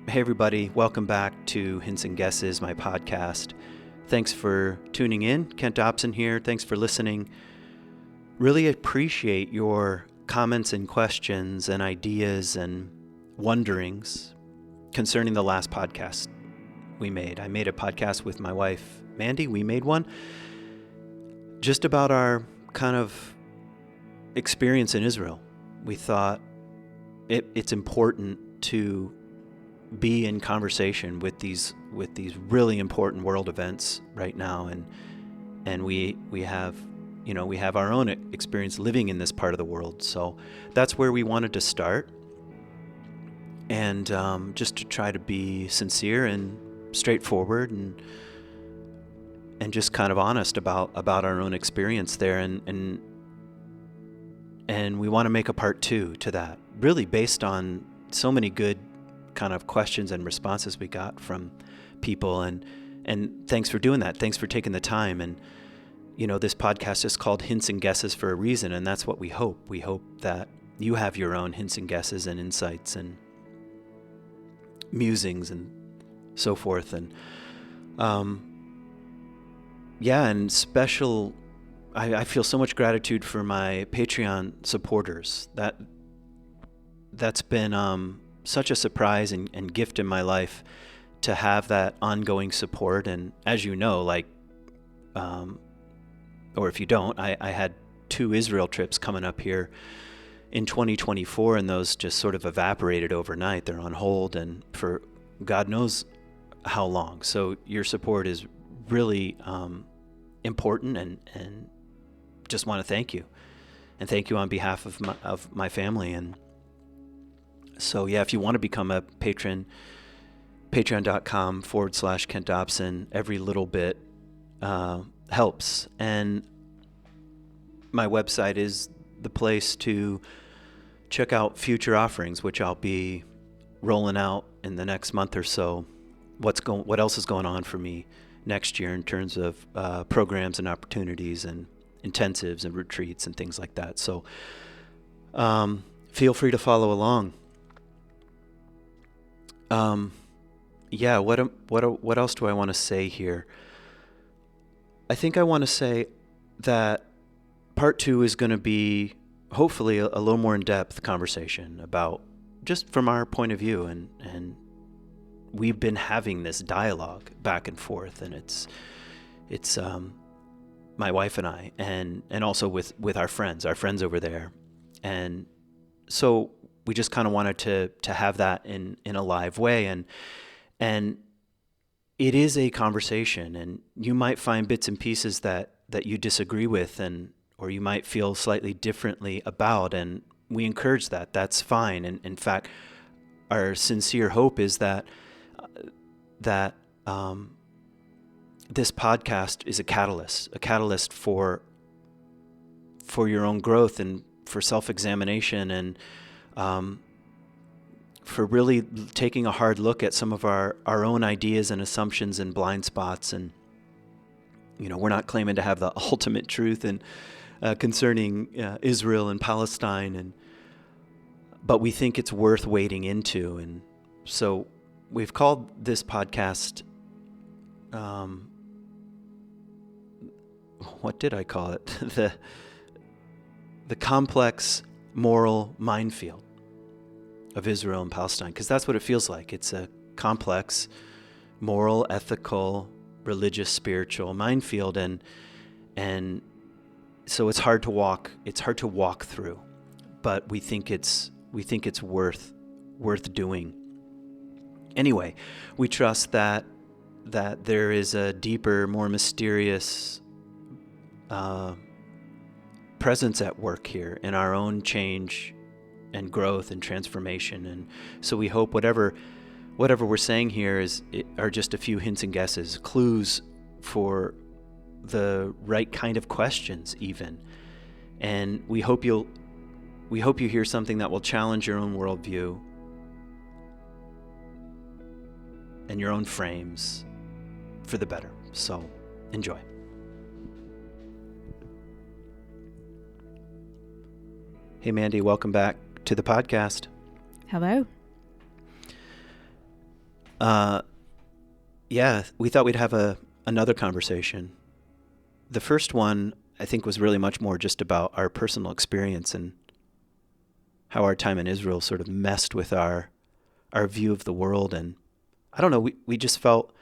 Hey everybody, welcome back to Hints and Guesses, my podcast. Thanks for tuning in. Kent Dobson here. Thanks for listening. Really appreciate your comments and questions and ideas and wonderings concerning the last podcast we made. I made a podcast with my wife, Mandy. We made one just about our kind of experience in Israel. We thought it's important to be in conversation with these really important world events right now, and we have our own experience living in this part of the world, so that's where we wanted to start, and just to try to be sincere and straightforward and just kind of honest about our own experience there, and we want to make a part 2 to that, really based on so many good kind of questions and responses we got from people, and thanks for doing that. Thanks for taking the time. And this podcast is called Hints and Guesses for a reason, and that's what we hope. We hope that you have your own hints and guesses and insights and musings and so forth. And and special, I feel so much gratitude for my Patreon supporters. That's been such a surprise and gift in my life to have that ongoing support. And as you know, or if you don't, I had 2 Israel trips coming up here in 2024, and those just sort of evaporated overnight. They're on hold and for God knows how long. So your support is really important, and just want to thank you, and thank you on behalf of my family. And so, if you want to become a patron, patreon.com/Kent Dobson, every little bit helps. And my website is the place to check out future offerings, which I'll be rolling out in the next month or so. What else is going on for me next year in terms of programs and opportunities and intensives and retreats and things like that. So feel free to follow along. What else do I want to say here? I think I want to say that part 2 is going to be hopefully a little more in-depth conversation about just from our point of view, and we've been having this dialogue back and forth, and it's my wife and I, and also with our friends over there, and so we just kind of wanted to have that in a live way, and it is a conversation, and you might find bits and pieces that you disagree with, or you might feel slightly differently about, and we encourage that. That's fine. And in fact, our sincere hope is that this podcast is a catalyst for your own growth and for self-examination, and for really taking a hard look at some of our own ideas and assumptions and blind spots. And we're not claiming to have the ultimate truth and concerning Israel and Palestine, but we think it's worth wading into. And so we've called this podcast, what did I call it? the complex moral minefield of Israel and Palestine, because that's what it feels like. It's a complex moral, ethical, religious, spiritual minefield, and so it's hard to walk through, but we think it's worth doing. Anyway, we trust that there is a deeper, more mysterious presence at work here in our own change and growth and transformation. And so we hope whatever we're saying here are just a few hints and guesses, clues for the right kind of questions even. And we hope you hear something that will challenge your own worldview and your own frames for the better. So enjoy. Hey, Mandy, welcome back to the podcast. Hello. Yeah, we thought we'd have another conversation. The first one, I think, was really much more just about our personal experience and how our time in Israel sort of messed with our view of the world. And I don't know, we just felt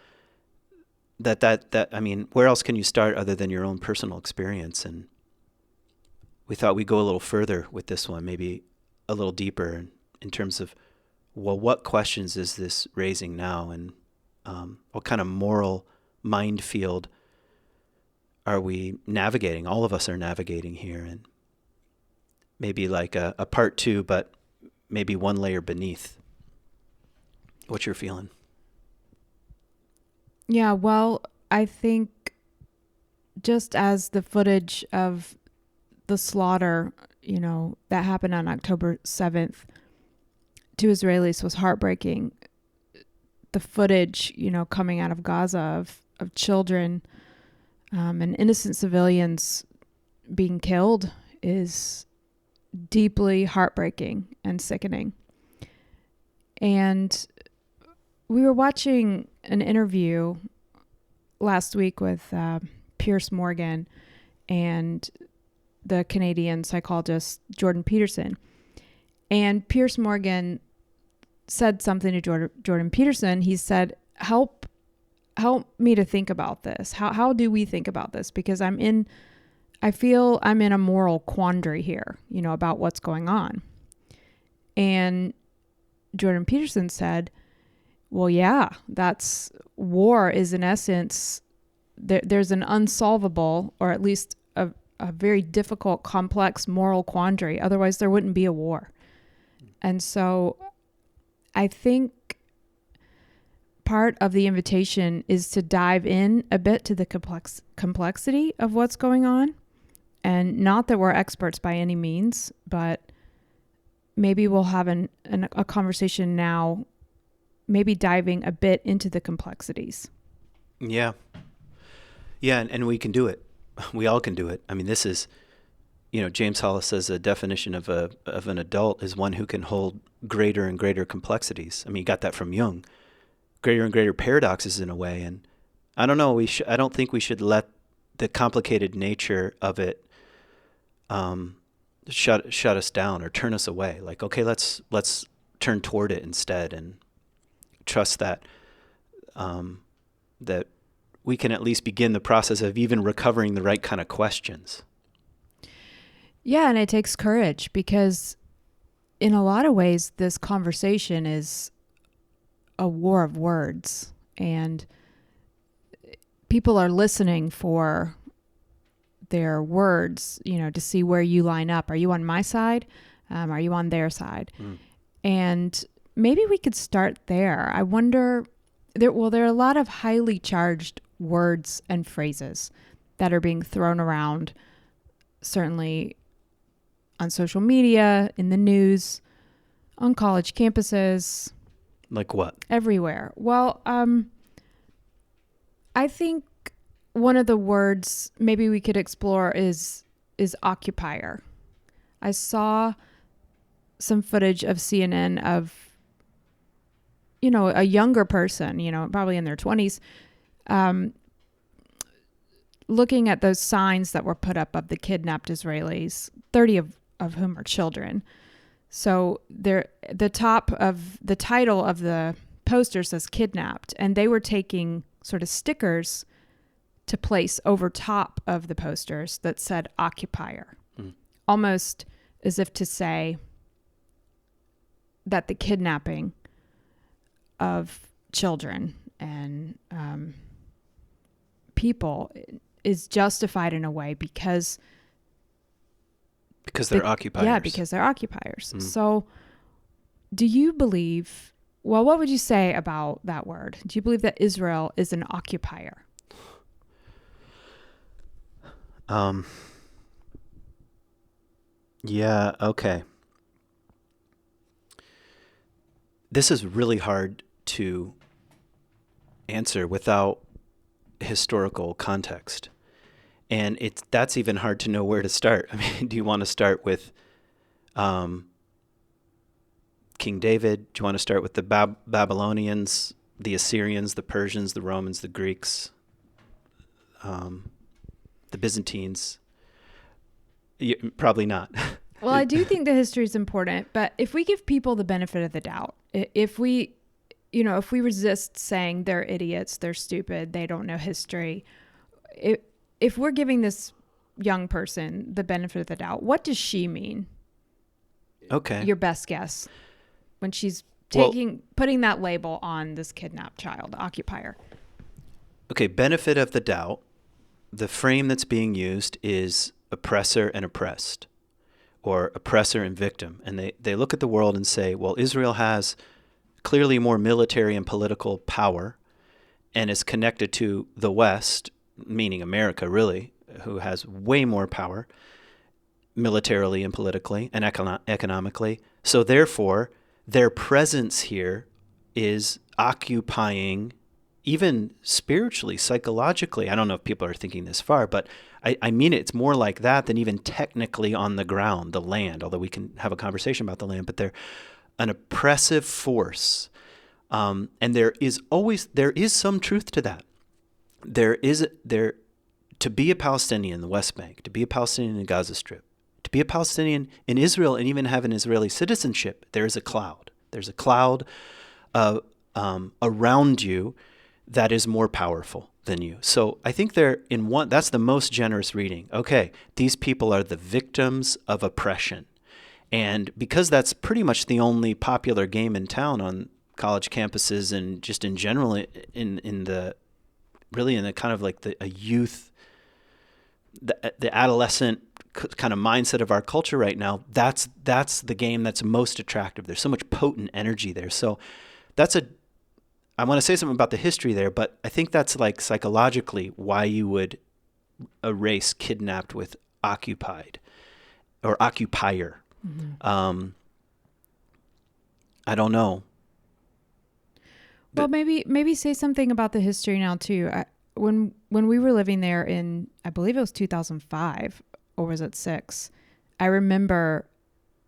that I mean, where else can you start other than your own personal experience? And we thought we'd go a little further with this one, maybe a little deeper in terms of, well, what questions is this raising now, and what kind of moral minefield are we navigating? All of us are navigating here, and maybe like a part two, but maybe one layer beneath. What you're feeling? Yeah, well, I think just as the footage of the slaughter, that happened on October 7th to Israelis was heartbreaking. The footage, coming out of Gaza of children and innocent civilians being killed is deeply heartbreaking and sickening. And we were watching an interview last week with Piers Morgan and the Canadian psychologist Jordan Peterson. And Piers Morgan said something to Jordan Peterson. He said, help me to think about this. How do we think about this? Because I feel I'm in a moral quandary here, about what's going on. And Jordan Peterson said, well, yeah, war is in essence, there's an unsolvable, or at least a very difficult, complex moral quandary. Otherwise, there wouldn't be a war. And so I think part of the invitation is to dive in a bit to the complexity of what's going on. And not that we're experts by any means, but maybe we'll have a conversation now, maybe diving a bit into the complexities. Yeah. Yeah, and we can do it. We all can do it. I mean, this is, James Hollis says a definition of an adult is one who can hold greater and greater complexities. I mean, you got that from Jung. Greater and greater paradoxes in a way. And I don't know, I don't think we should let the complicated nature of it shut us down or turn us away. Like, okay, let's turn toward it instead and trust that that we can at least begin the process of even recovering the right kind of questions. Yeah, and it takes courage because in a lot of ways, this conversation is a war of words, and people are listening for their words, to see where you line up. Are you on my side? Are you on their side? And maybe we could start there. I wonder, there are a lot of highly charged words and phrases that are being thrown around, certainly on social media, in the news, on college campuses. Like what? Everywhere. Well, I think one of the words maybe we could explore is occupier. I saw some footage of CNN of, a younger person, probably in their 20s, looking at those signs that were put up of the kidnapped Israelis, 30 of whom are children. So the top of the title of the poster says kidnapped, and they were taking sort of stickers to place over top of the posters that said occupier, almost as if to say that the kidnapping of children and people is justified in a way because they're occupiers. Yeah, because they're occupiers. So do you believe, well, what would you say about that word? Do you believe that Israel is an occupier? Yeah, okay. This is really hard to answer without historical context. And that's even hard to know where to start. I mean, do you want to start with King David? Do you want to start with the Babylonians the Assyrians, the Persians, the Romans, the Greeks, the Byzantines? Probably not. Well, I do think the history is important, but if we give people the benefit of the doubt, if we resist saying they're idiots, they're stupid, they don't know history, if we're giving this young person the benefit of the doubt, what does she mean? Okay. Your best guess when she's putting that label on this kidnapped child, occupier. Okay, benefit of the doubt. The frame that's being used is oppressor and oppressed, or oppressor and victim. And they look at the world and say, well, Israel has clearly more military and political power and is connected to the West, meaning America, really, who has way more power militarily and politically and economically. So therefore, their presence here is occupying, even spiritually, psychologically. I don't know if people are thinking this far, but I mean it's more like that than even technically on the ground, the land, although we can have a conversation about the land, but they're an oppressive force. And there is some truth to that. To be a Palestinian in the West Bank, to be a Palestinian in the Gaza Strip, to be a Palestinian in Israel and even have an Israeli citizenship, there is a cloud. There's a cloud around you that is more powerful than you. So I think that's the most generous reading. Okay, these people are the victims of oppression. And because that's pretty much the only popular game in town on college campuses and just in general in the kind of like a youth, the adolescent kind of mindset of our culture right now, that's the game that's most attractive. There's so much potent energy there. So I want to say something about the history there, but I think that's like psychologically why you would erase kidnapped with occupied or occupier. Mm-hmm. I don't know. Well, maybe say something about the history now too. When we were living there in, I believe it was 2005 or was it 6? I remember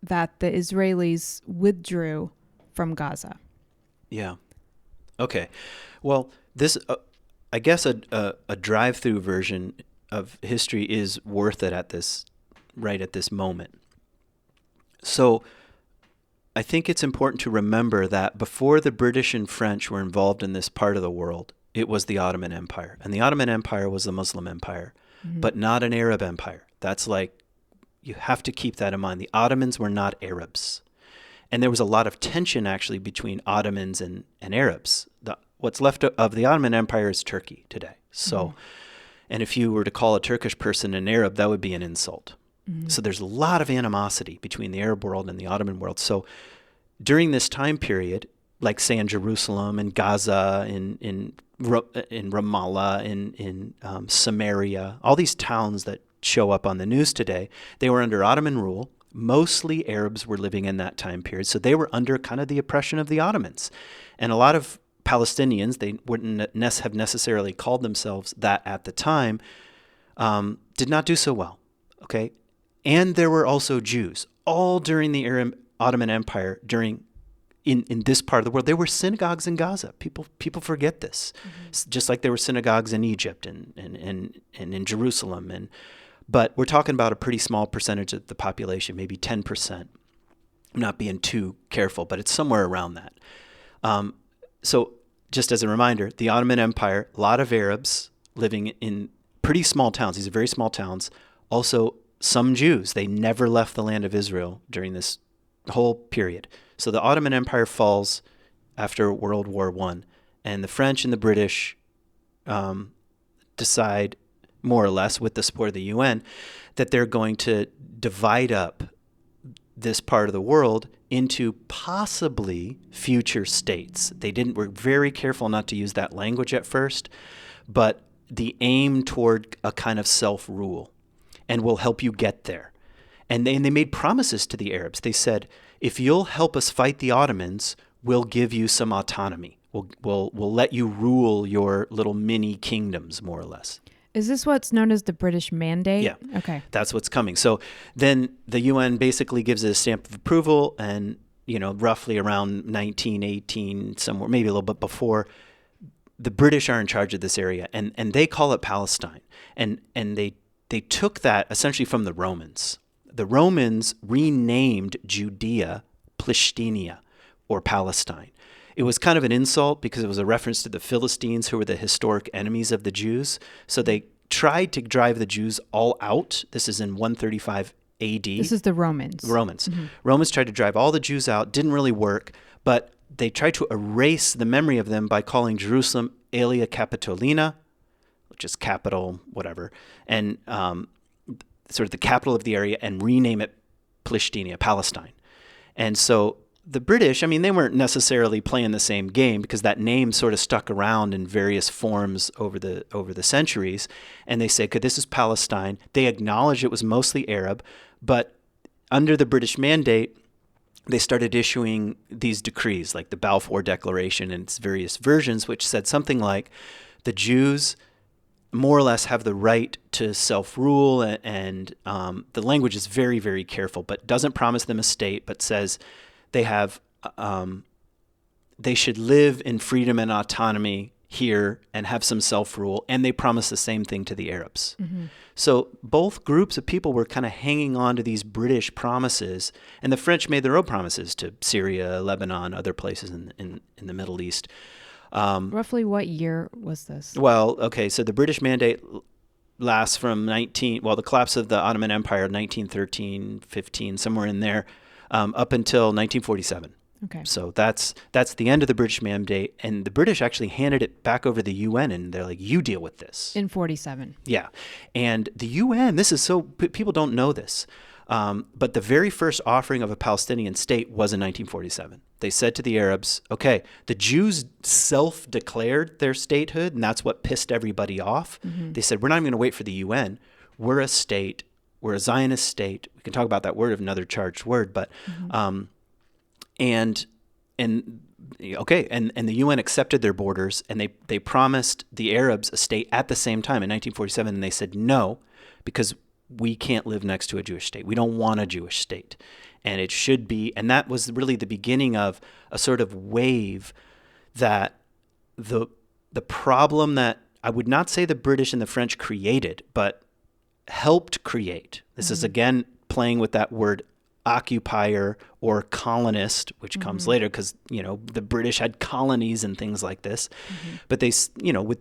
that the Israelis withdrew from Gaza. Yeah. Okay. Well, this, I guess a drive-through version of history is worth it right at this moment. So I think it's important to remember that before the British and French were involved in this part of the world, it was the Ottoman Empire. And the Ottoman Empire was the Muslim empire, but not an Arab empire. That's you have to keep that in mind. The Ottomans were not Arabs. And there was a lot of tension actually between Ottomans and Arabs. What's left of the Ottoman Empire is Turkey today. So, and if you were to call a Turkish person an Arab, that would be an insult. So there's a lot of animosity between the Arab world and the Ottoman world. So during this time period, like say in Jerusalem and Gaza, in Ramallah, in Samaria, all these towns that show up on the news today, they were under Ottoman rule. Mostly Arabs were living in that time period. So they were under kind of the oppression of the Ottomans. And a lot of Palestinians, they wouldn't have necessarily called themselves that at the time, did not do so well. Okay. And there were also Jews all during the Ottoman Empire. In this part of the world, there were synagogues in Gaza. People forget this, just like there were synagogues in Egypt and in Jerusalem. But we're talking about a pretty small percentage of the population, maybe 10%. I'm not being too careful, but it's somewhere around that. So just as a reminder, the Ottoman Empire, a lot of Arabs living in pretty small towns. These are very small towns. Also, some Jews. They never left the land of Israel during this whole period. So the Ottoman Empire falls after World War I, and the French and the British decide, more or less with the support of the UN, that they're going to divide up this part of the world into possibly future states. Were very careful not to use that language at first, but the aim toward a kind of self-rule, and will help you get there. And they made promises to the Arabs. They said, if you'll help us fight the Ottomans, we'll give you some autonomy. We'll let you rule your little mini kingdoms, more or less. Is this what's known as the British Mandate? Yeah. Okay. That's what's coming. So then the UN basically gives it a stamp of approval, and roughly around 1918, somewhere, maybe a little bit before, the British are in charge of this area, and they call it Palestine. And they took that essentially from the Romans. The Romans renamed Judea Plishtinia, or Palestine. It was kind of an insult because it was a reference to the Philistines, who were the historic enemies of the Jews. So they tried to drive the Jews all out. This is in 135 AD. This is the Romans. Mm-hmm. Romans tried to drive all the Jews out. Didn't really work, but they tried to erase the memory of them by calling Jerusalem Aelia Capitolina, which is capital, whatever, and sort of the capital of the area, and rename it Plishtinia, Palestine. And so the British, they weren't necessarily playing the same game, because that name sort of stuck around in various forms over the centuries. And they said, okay, this is Palestine. They acknowledged it was mostly Arab, but under the British mandate, they started issuing these decrees, like the Balfour Declaration and its various versions, which said something like the Jews more or less have the right to self-rule, and the language is very, very careful, but doesn't promise them a state, but says they should live in freedom and autonomy here and have some self-rule, and they promise the same thing to the Arabs. Mm-hmm. So both groups of people were kind of hanging on to these British promises, and the French made their own promises to Syria, Lebanon, other places in the Middle East. Roughly what year was this? Well, okay, so the British mandate lasts from the collapse of the Ottoman Empire, 1913, 15, somewhere in there, up until 1947. Okay. So that's the end of the British mandate, and the British actually handed it back over to the UN, and they're like, you deal with this. In 47. Yeah. And the UN, people don't know this, but the very first offering of a Palestinian state was in 1947. They said to the Arabs, okay, the Jews self-declared their statehood, and that's what pissed everybody off. Mm-hmm. They said, we're not even going to wait for the UN. We're a state. We're a Zionist state. We can talk about that word, another charged word, but mm-hmm. And the UN accepted their borders, and they promised the Arabs a state at the same time in 1947, and they said no, because we can't live next to a Jewish state. We don't want a Jewish state. And it should be, and that was really the beginning of a sort of wave that the problem that I would not say the British and the French created, but helped create. This is again playing with that word occupier or colonist, which comes later, because the British had colonies and things like this. But they, with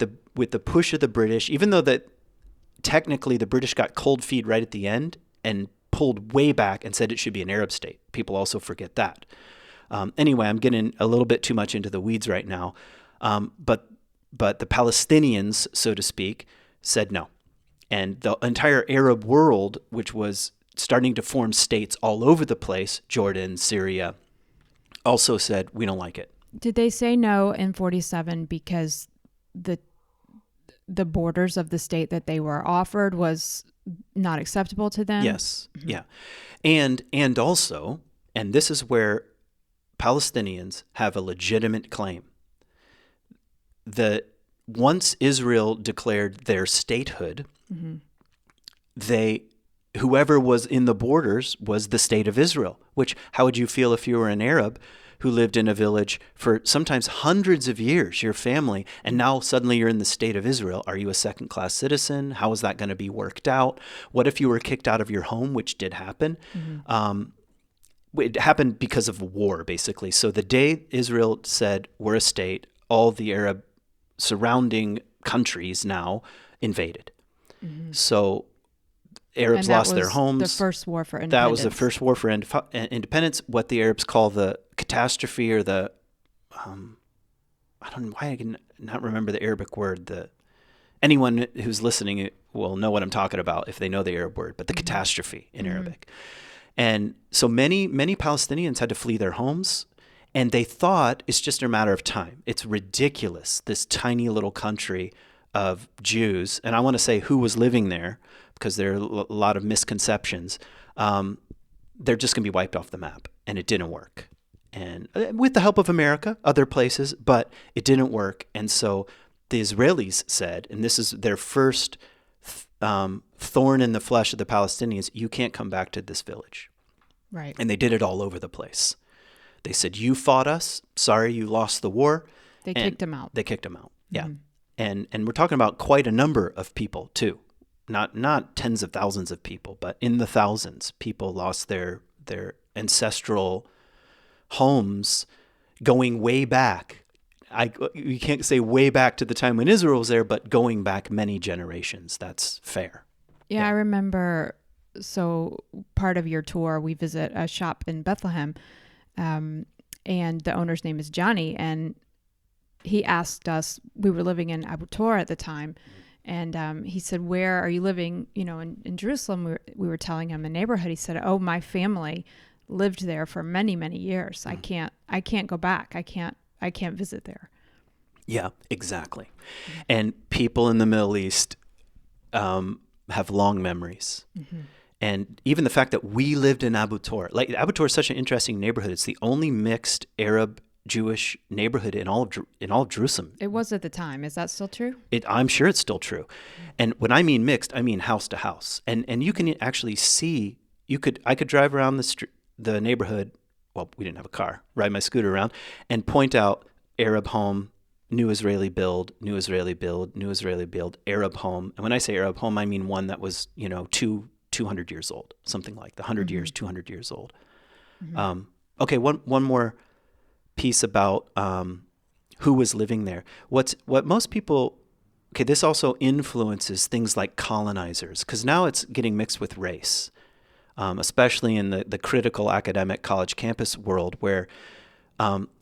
the push of the British, even though that technically the British got cold feet right at the end and pulled way back and said it should be an Arab state. People also forget that. Anyway, I'm getting a little bit too much into the weeds right now. But the Palestinians, so to speak, said no. And the entire Arab world, which was starting to form states all over the place, Jordan, Syria, also said, we don't like it. Did they say no in 47 because the borders of the state that they were offered was not acceptable to them? Yes. Mm-hmm. Yeah. And also, and this is where Palestinians have a legitimate claim, that once Israel declared their statehood, whoever was in the borders was the state of Israel, which, how would you feel if you were an Arab who lived in a village for sometimes hundreds of years, your family, and now suddenly you're in the state of Israel? Are you a second-class citizen? How is that going to be worked out? What if you were kicked out of your home, which did happen? It happened because of war, basically. So the day Israel said, we're a state, all the Arab surrounding countries now invaded. So Arabs lost their homes. The first war for independence. That was the first war for independence. What the Arabs call the catastrophe, or the I don't know why I can not remember the Arabic word. Anyone who's listening will know what I'm talking about if they know the Arab word. But the catastrophe in Arabic, and so many Palestinians had to flee their homes, and they thought it's just a matter of time. It's ridiculous, this tiny little country of Jews, and I want to say who was living there, because there are a lot of misconceptions. They're just going to be wiped off the map, and it didn't work. And with the help of America, other places, but it didn't work. And so the Israelis said, and this is their first thorn in the flesh of the Palestinians, you can't come back to this village. Right. And they did it all over the place. They said, you fought us. Sorry, you lost the war. They kicked him out. They kicked him out. Yeah. Mm-hmm. And we're talking about quite a number of people too. Not tens of thousands of people, but in the thousands, people lost their ancestral homes going way back. You can't say way back to the time when Israel was there, but going back many generations. That's fair. Yeah, I remember. So part of your tour, we visit a shop in Bethlehem, and the owner's name is Johnny, and he asked us. We were living in Abu Tor at the time, and he said, "Where are you living?" In Jerusalem. We were telling him the neighborhood. He said, "Oh, my family lived there for many, many years. I can't go back. I can't visit there." Yeah, exactly. And people in the Middle East have long memories. Mm-hmm. And even the fact that we lived in Abu Tor, like Abu Tor is such an interesting neighborhood. It's the only mixed Arab Jewish neighborhood in all of Jerusalem. It was at the time. Is that still true? I'm sure it's still true. And when I mean mixed, I mean house to house. And you can actually see, I could drive around the neighborhood. Well, we didn't have a car, ride my scooter around and point out Arab home, new Israeli build, new Israeli build, new Israeli build, Arab home. And when I say Arab home, I mean one that was, 200 years old, something like the 100 years, 200 years old. Mm-hmm. Okay, one more piece about who was living there. What most people, this also influences things like colonizers, because now it's getting mixed with race, especially in the critical academic college campus world where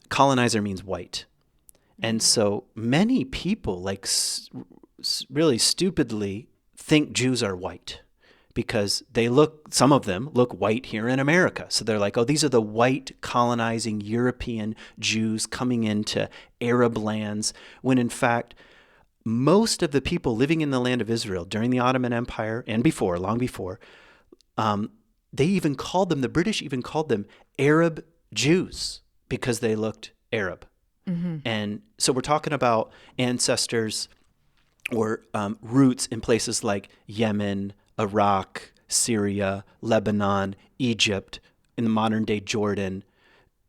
colonizer means white. And so many people really stupidly think Jews are white because some of them look white here in America. So they're like, oh, these are the white colonizing European Jews coming into Arab lands, when in fact, most of the people living in the land of Israel during the Ottoman Empire and before, long before, the British even called them Arab Jews because they looked Arab. Mm-hmm. And so we're talking about ancestors or roots in places like Yemen, Iraq, Syria, Lebanon, Egypt, in the modern day Jordan.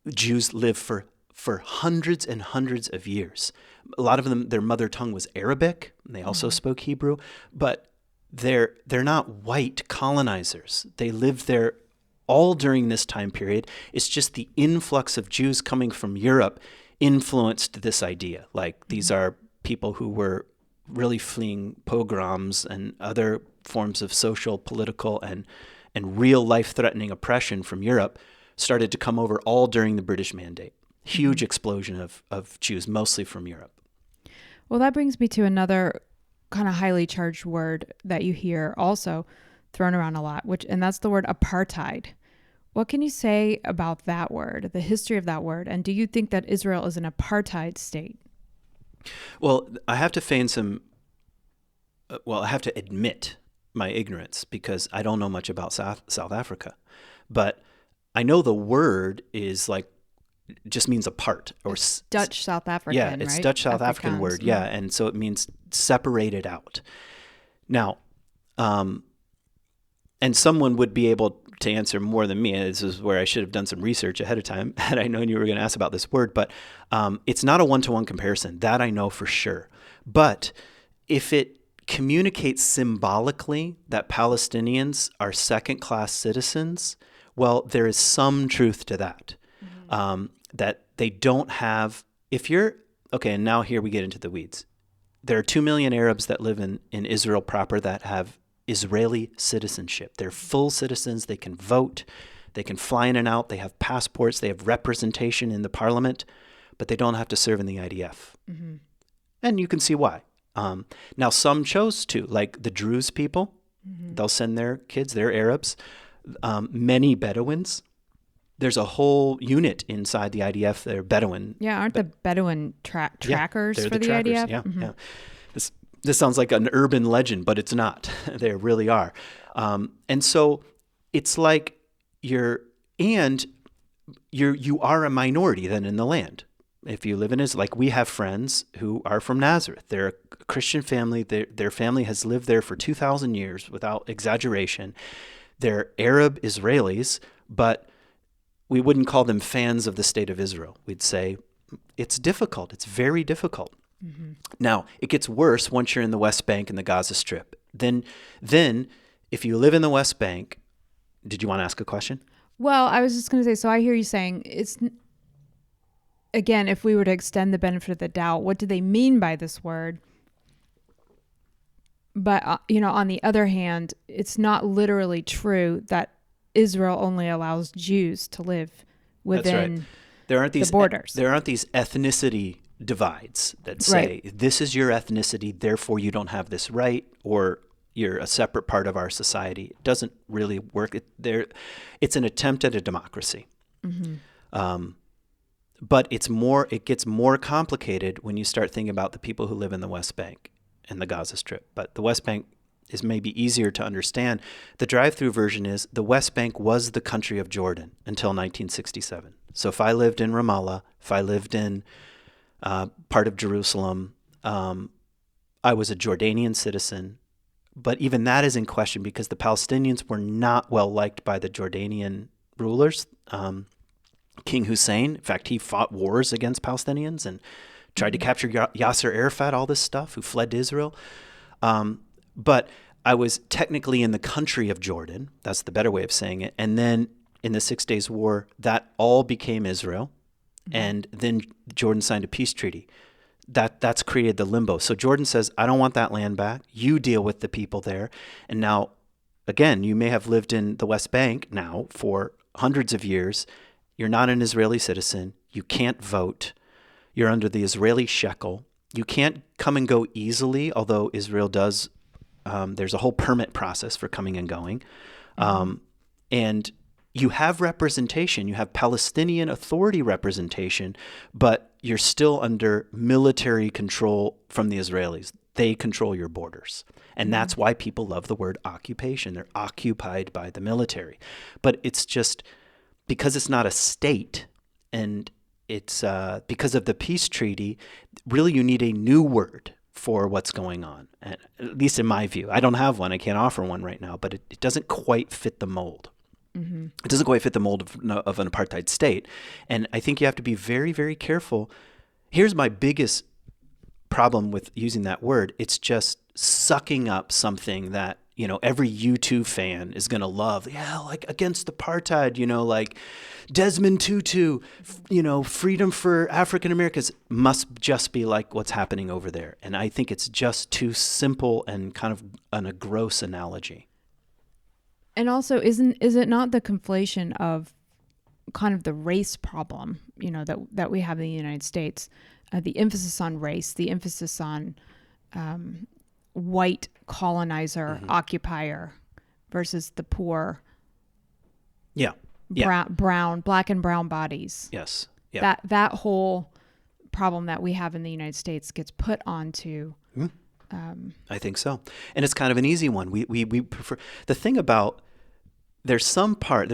Jews lived for hundreds and hundreds of years. A lot of them, their mother tongue was Arabic, and they also spoke Hebrew, but they're not white colonizers. They lived there all during this time period. It's just the influx of Jews coming from Europe influenced this idea. Like, these are people who were really fleeing pogroms and other forms of social, political, and real life-threatening oppression from Europe started to come over all during the British Mandate. Huge explosion of Jews, mostly from Europe. Well, that brings me to another kind of highly charged word that you hear also thrown around a lot, and that's the word apartheid. What can you say about that word, the history of that word, and do you think that Israel is an apartheid state? Well, I have to I have to admit my ignorance because I don't know much about South Africa. But I know the word is just means apart, or Dutch South African. Yeah, it's right? Dutch South Afrikaans. African word. Yeah, and so it means separated out. Now, and someone would be able to answer more than me. This is where I should have done some research ahead of time had I known you were going to ask about this word. But it's not a one-to-one comparison. That I know for sure. But if it communicates symbolically that Palestinians are second-class citizens, well, there is some truth to that. Mm-hmm. That they don't have, and now here we get into the weeds. There are 2 million Arabs that live in Israel proper that have Israeli citizenship. They're full citizens. They can vote. They can fly in and out. They have passports. They have representation in the parliament, but they don't have to serve in the IDF. Mm-hmm. And you can see why. Now, some chose to, like the Druze people. Mm-hmm. They'll send their kids. They're Arabs. Many Bedouins. There's a whole unit inside the IDF. They're Bedouin. Yeah, aren't the Bedouin trackers for the trackers. IDF? Yeah, mm-hmm. yeah. This sounds like an urban legend, but it's not. They really are. And so it's like you are a minority then in the land. If you live in Israel, like we have friends who are from Nazareth. They're a Christian family. Their family has lived there for 2,000 years without exaggeration. They're Arab Israelis, but we wouldn't call them fans of the state of Israel. We'd say it's difficult. It's very difficult. Mm-hmm. Now, it gets worse once you're in the West Bank and the Gaza Strip. Then if you live in the West Bank, did you want to ask a question? Well, I was just going to say, so I hear you saying it's, again, if we were to extend the benefit of the doubt, what do they mean by this word? But, on the other hand, it's not literally true that Israel only allows Jews to live within the borders. There aren't these ethnicity divides that say, this is your ethnicity, therefore you don't have this right, or you're a separate part of our society. It doesn't really work. It's an attempt at a democracy. Mm-hmm. But it gets more complicated when you start thinking about the people who live in the West Bank and the Gaza Strip. But the West Bank is maybe easier to understand. The drive-through version is the West Bank was the country of Jordan until 1967. So if I lived in Ramallah, if I lived in part of Jerusalem, I was a Jordanian citizen. But even that is in question because the Palestinians were not well liked by the Jordanian rulers. King Hussein, in fact, he fought wars against Palestinians and tried to capture Yasser Arafat, all this stuff, who fled to Israel. But I was technically in the country of Jordan. That's the better way of saying it. And then in the 6 Days War, that all became Israel. Mm-hmm. And then Jordan signed a peace treaty. That's created the limbo. So Jordan says, I don't want that land back. You deal with the people there. And now, again, you may have lived in the West Bank now for hundreds of years. You're not an Israeli citizen. You can't vote. You're under the Israeli shekel. You can't come and go easily, although Israel does. There's a whole permit process for coming and going. And you have representation. You have Palestinian Authority representation, but you're still under military control from the Israelis. They control your borders. And that's why people love the word occupation. They're occupied by the military. But it's just because it's not a state, and it's because of the peace treaty, really you need a new word for what's going on, at least in my view. I don't have one. I can't offer one right now, but it doesn't quite fit the mold. Mm-hmm. It doesn't quite fit the mold of an apartheid state. And I think you have to be very, very careful. Here's my biggest problem with using that word. It's just sucking up something that, every U2 fan is going to love. Yeah, like against apartheid, like Desmond Tutu, freedom for African Americans must just be like what's happening over there. And I think it's just too simple and kind of a gross analogy. And also, is it not the conflation of kind of the race problem, that we have in the United States, the emphasis on race, the emphasis on white colonizer, occupier versus the poor, brown, black and brown bodies. Yes. Yeah. That whole problem that we have in the United States gets put onto. I think so. And it's kind of an easy one. We prefer the thing about there's some part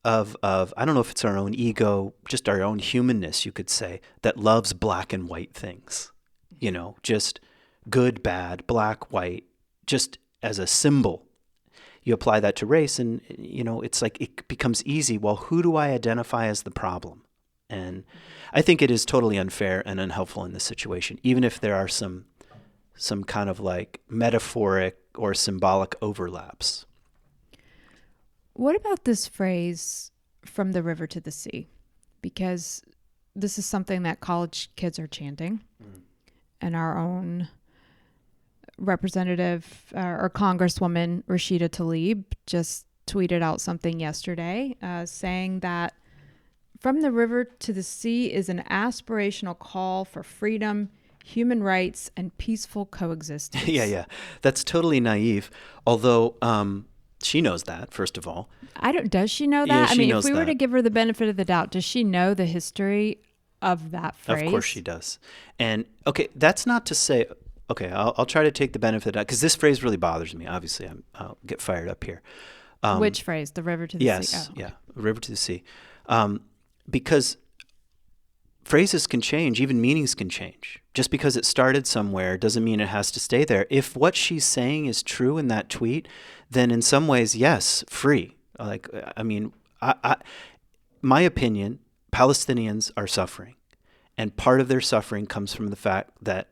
of I don't know if it's our own ego, just our own humanness, you could say, that loves black and white things. Just good, bad, black, white, just as a symbol. You apply that to race and it's like it becomes easy. Well, who do I identify as the problem? And I think it is totally unfair and unhelpful in this situation, even if there are some kind of like metaphoric or symbolic overlaps. What about this phrase, from the river to the sea? Because this is something that college kids are chanting, and our own representative or Congresswoman Rashida Tlaib just tweeted out something yesterday saying that from the river to the sea is an aspirational call for freedom, human rights, and peaceful coexistence. Yeah. That's totally naive. Although she knows that, first of all. Does she know that? Yeah, if we were to give her the benefit of the doubt, does she know the history of that phrase? Of course she does. And okay, that's not to say, okay, I'll try to take the benefit of that, because this phrase really bothers me. Obviously, I'll get fired up here. Which phrase? The river to the sea? Yes, yeah, river to the sea. Because phrases can change, even meanings can change. Just because it started somewhere doesn't mean it has to stay there. If what she's saying is true in that tweet, then in some ways, yes, free. my opinion, Palestinians are suffering. And part of their suffering comes from the fact that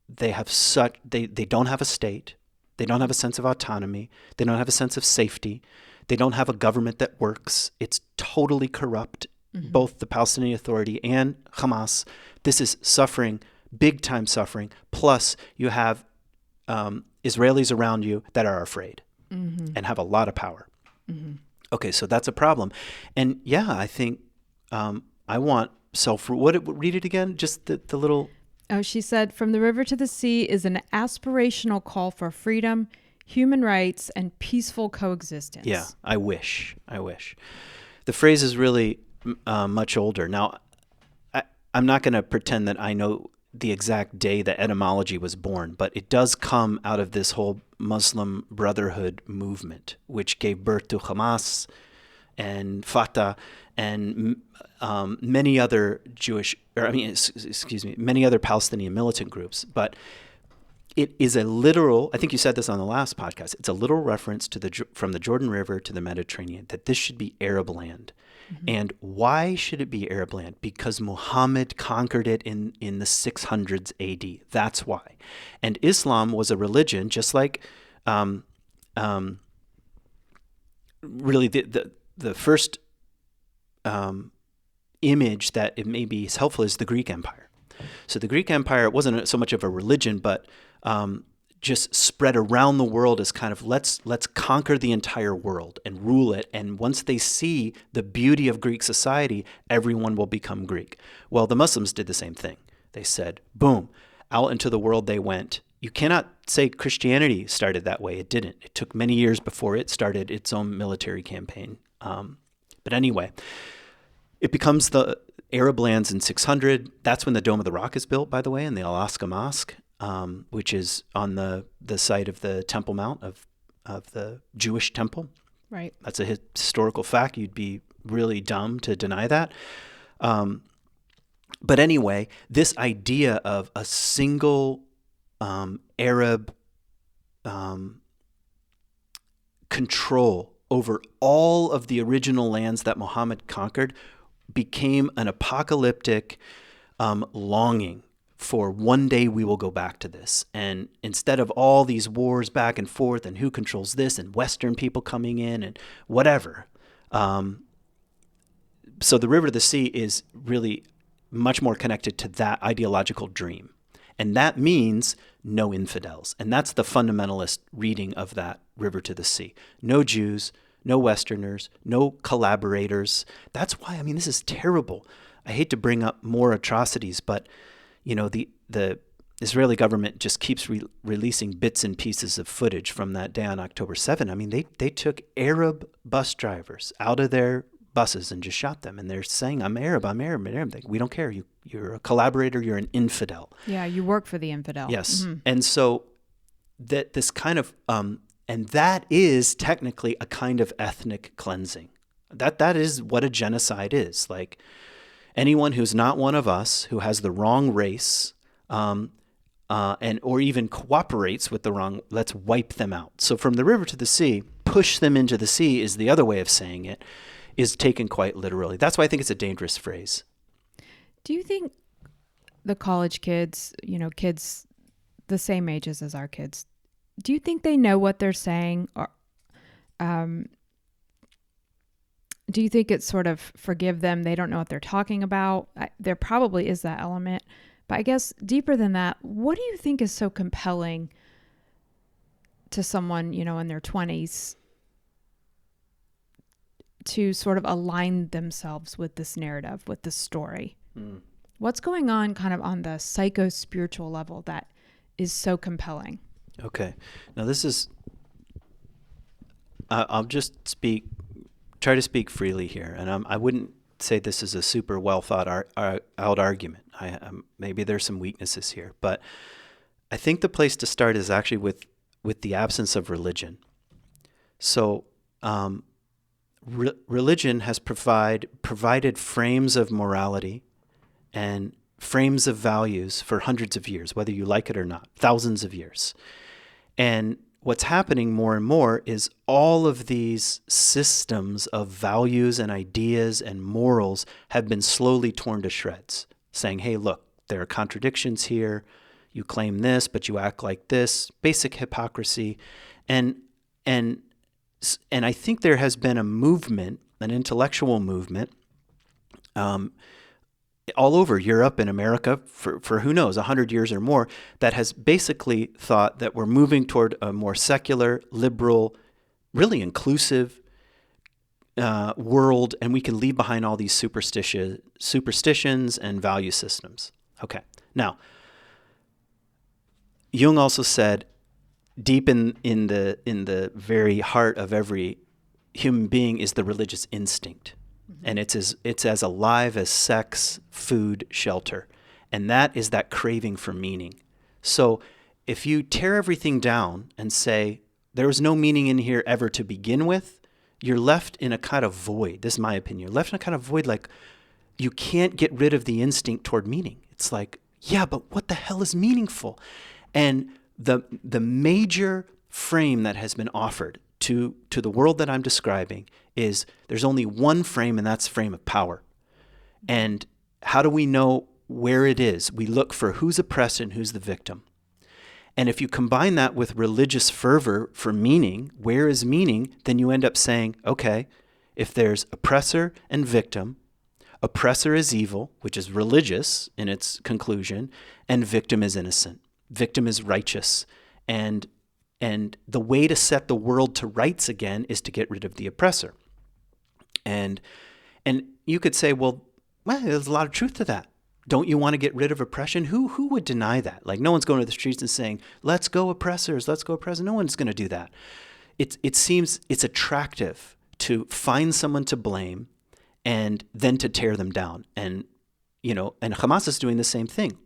they don't have a state. They don't have a sense of autonomy. They don't have a sense of safety. They don't have a government that works. It's totally corrupt, both the Palestinian Authority and Hamas. This is suffering, big time suffering. Plus, you have Israelis around you that are afraid and have a lot of power. Okay, so that's a problem. And yeah, I think I want read it again, just the little... Oh, she said, "From the river to the sea is an aspirational call for freedom, human rights, and peaceful coexistence." Yeah, I wish. The phrase is really much older. Now, I'm not going to pretend that I know the exact day the etymology was born, but it does come out of this whole Muslim Brotherhood movement, which gave birth to Hamas and Fatah and many other many other Palestinian militant groups. But it is a literal, I think you said this on the last podcast, it's a literal reference to from the Jordan River to the Mediterranean, that this should be Arab land. And why should it be Arab land? Because Muhammad conquered it in the 600s AD. That's why. And Islam was a religion, just like really the first image that it maybe is helpful is the Greek Empire. So the Greek Empire wasn't so much of a religion, but just spread around the world as kind of let's conquer the entire world and rule it. And once they see the beauty of Greek society, everyone will become Greek. Well, the Muslims did the same thing. They said, boom, out into the world they went. You cannot say Christianity started that way. It didn't. It took many years before it started its own military campaign. But anyway, it becomes the Arab lands in 600. That's when the Dome of the Rock is built, by the way, in the Al-Aqsa Mosque, which is on the site of the Temple Mount of the Jewish temple. Right. That's a historical fact. You'd be really dumb to deny that. But anyway, this idea of a single Arab control over all of the original lands that Muhammad conquered became an apocalyptic longing for one day we will go back to this. And instead of all these wars back and forth and who controls this and Western people coming in and whatever. So the river to the sea is really much more connected to that ideological dream. And that means no infidels. And that's the fundamentalist reading of that river to the sea. No Jews, no Westerners, no collaborators. That's why, I mean, this is terrible. I hate to bring up more atrocities, but, you know, the Israeli government just keeps releasing bits and pieces of footage from that day on October 7. I mean, they took Arab bus drivers out of their buses and just shot them. And they're saying, I'm Arab. Like, we don't care. You're a collaborator. You're an infidel. Yeah, you work for the infidel. Yes. Mm-hmm. And so that this kind of, and that is technically a kind of ethnic cleansing. That is what a genocide is. Like, anyone who's not one of us, who has the wrong race, or even cooperates with the wrong, let's wipe them out. So from the river to the sea, push them into the sea is the other way of saying it, is taken quite literally. That's why I think it's a dangerous phrase. Do you think the college kids, kids the same ages as our kids, do you think they know what they're saying? Or do you think it's sort of forgive them? They don't know what they're talking about. There probably is that element. But I guess deeper than that, what do you think is so compelling to someone, in their 20s to sort of align themselves with this narrative, with this story? Mm. What's going on kind of on the psycho-spiritual level that is so compelling? Okay. Now this is, I'll just try to speak freely here. And I wouldn't say this is a super well thought out argument. Maybe there's some weaknesses here, but I think the place to start is actually with the absence of religion. So religion has provided frames of morality and frames of values for hundreds of years, whether you like it or not, thousands of years. And what's happening more and more is all of these systems of values and ideas and morals have been slowly torn to shreds, saying, hey, look, there are contradictions here. You claim this, but you act like this. Basic hypocrisy. And I think there has been a movement, an intellectual movement, all over Europe and America for who knows, 100 years or more, that has basically thought that we're moving toward a more secular, liberal, really inclusive world, and we can leave behind all these superstitions and value systems. Okay. Now, Jung also said, deep in the very heart of every human being is the religious instinct. And it's as alive as sex, food, shelter. And that is that craving for meaning. So if you tear everything down and say, there was no meaning in here ever to begin with, you're left in a kind of void. This is my opinion. You're left in a kind of void, like you can't get rid of the instinct toward meaning. It's like, yeah, but what the hell is meaningful? And the major frame that has been offered to the world that I'm describing is there's only one frame, and that's frame of power. And how do we know where it is? We look for who's oppressed and who's the victim. And if you combine that with religious fervor for meaning, where is meaning, then you end up saying, okay, if there's oppressor and victim, oppressor is evil, which is religious in its conclusion, and victim is innocent. Victim is righteous. And the way to set the world to rights again is to get rid of the oppressor. And you could say, well, there's a lot of truth to that. Don't you want to get rid of oppression? Who would deny that? Like, no one's going to the streets and saying, let's go oppressors, let's go oppressors. No one's going to do that. It seems it's attractive to find someone to blame and then to tear them down. And Hamas is doing the same thing.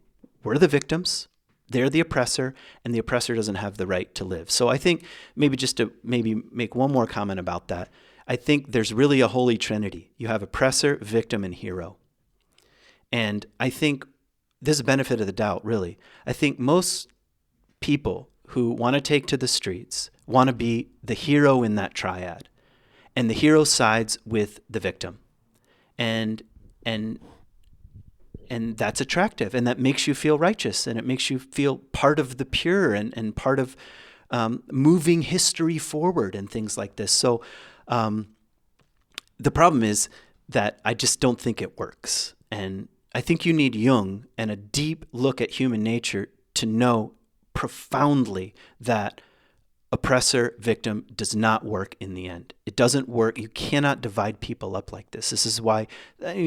We're the victims. They're the oppressor, and the oppressor doesn't have the right to live. So I think maybe just to make one more comment about that, I think there's really a holy trinity. You have oppressor, victim, and hero. And I think this is a benefit of the doubt, really. I think most people who want to take to the streets want to be the hero in that triad. And the hero sides with the victim. And that's attractive, and that makes you feel righteous, and it makes you feel part of the pure and part of moving history forward and things like this. So the problem is that I just don't think it works. And I think you need Jung and a deep look at human nature to know profoundly that oppressor, victim does not work in the end. It doesn't work. You cannot divide people up like this. This is why,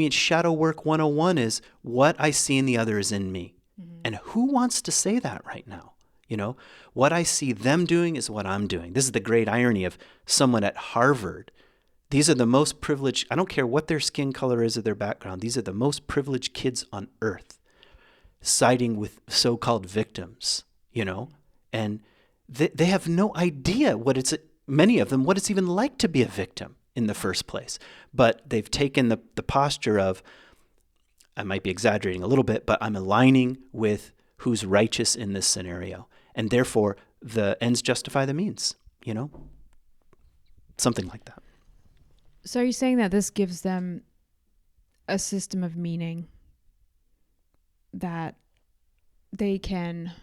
Shadow Work 101 is what I see in the other is in me. Mm-hmm. And who wants to say that right now? What I see them doing is what I'm doing. This is the great irony of someone at Harvard. These are the most privileged, I don't care what their skin color is or their background, these are the most privileged kids on earth, siding with so-called victims, and they have no idea many of them, what it's even like to be a victim in the first place. But they've taken the posture of, I might be exaggerating a little bit, but I'm aligning with who's righteous in this scenario. And therefore, the ends justify the means, something like that. So are you saying that this gives them a system of meaning that they can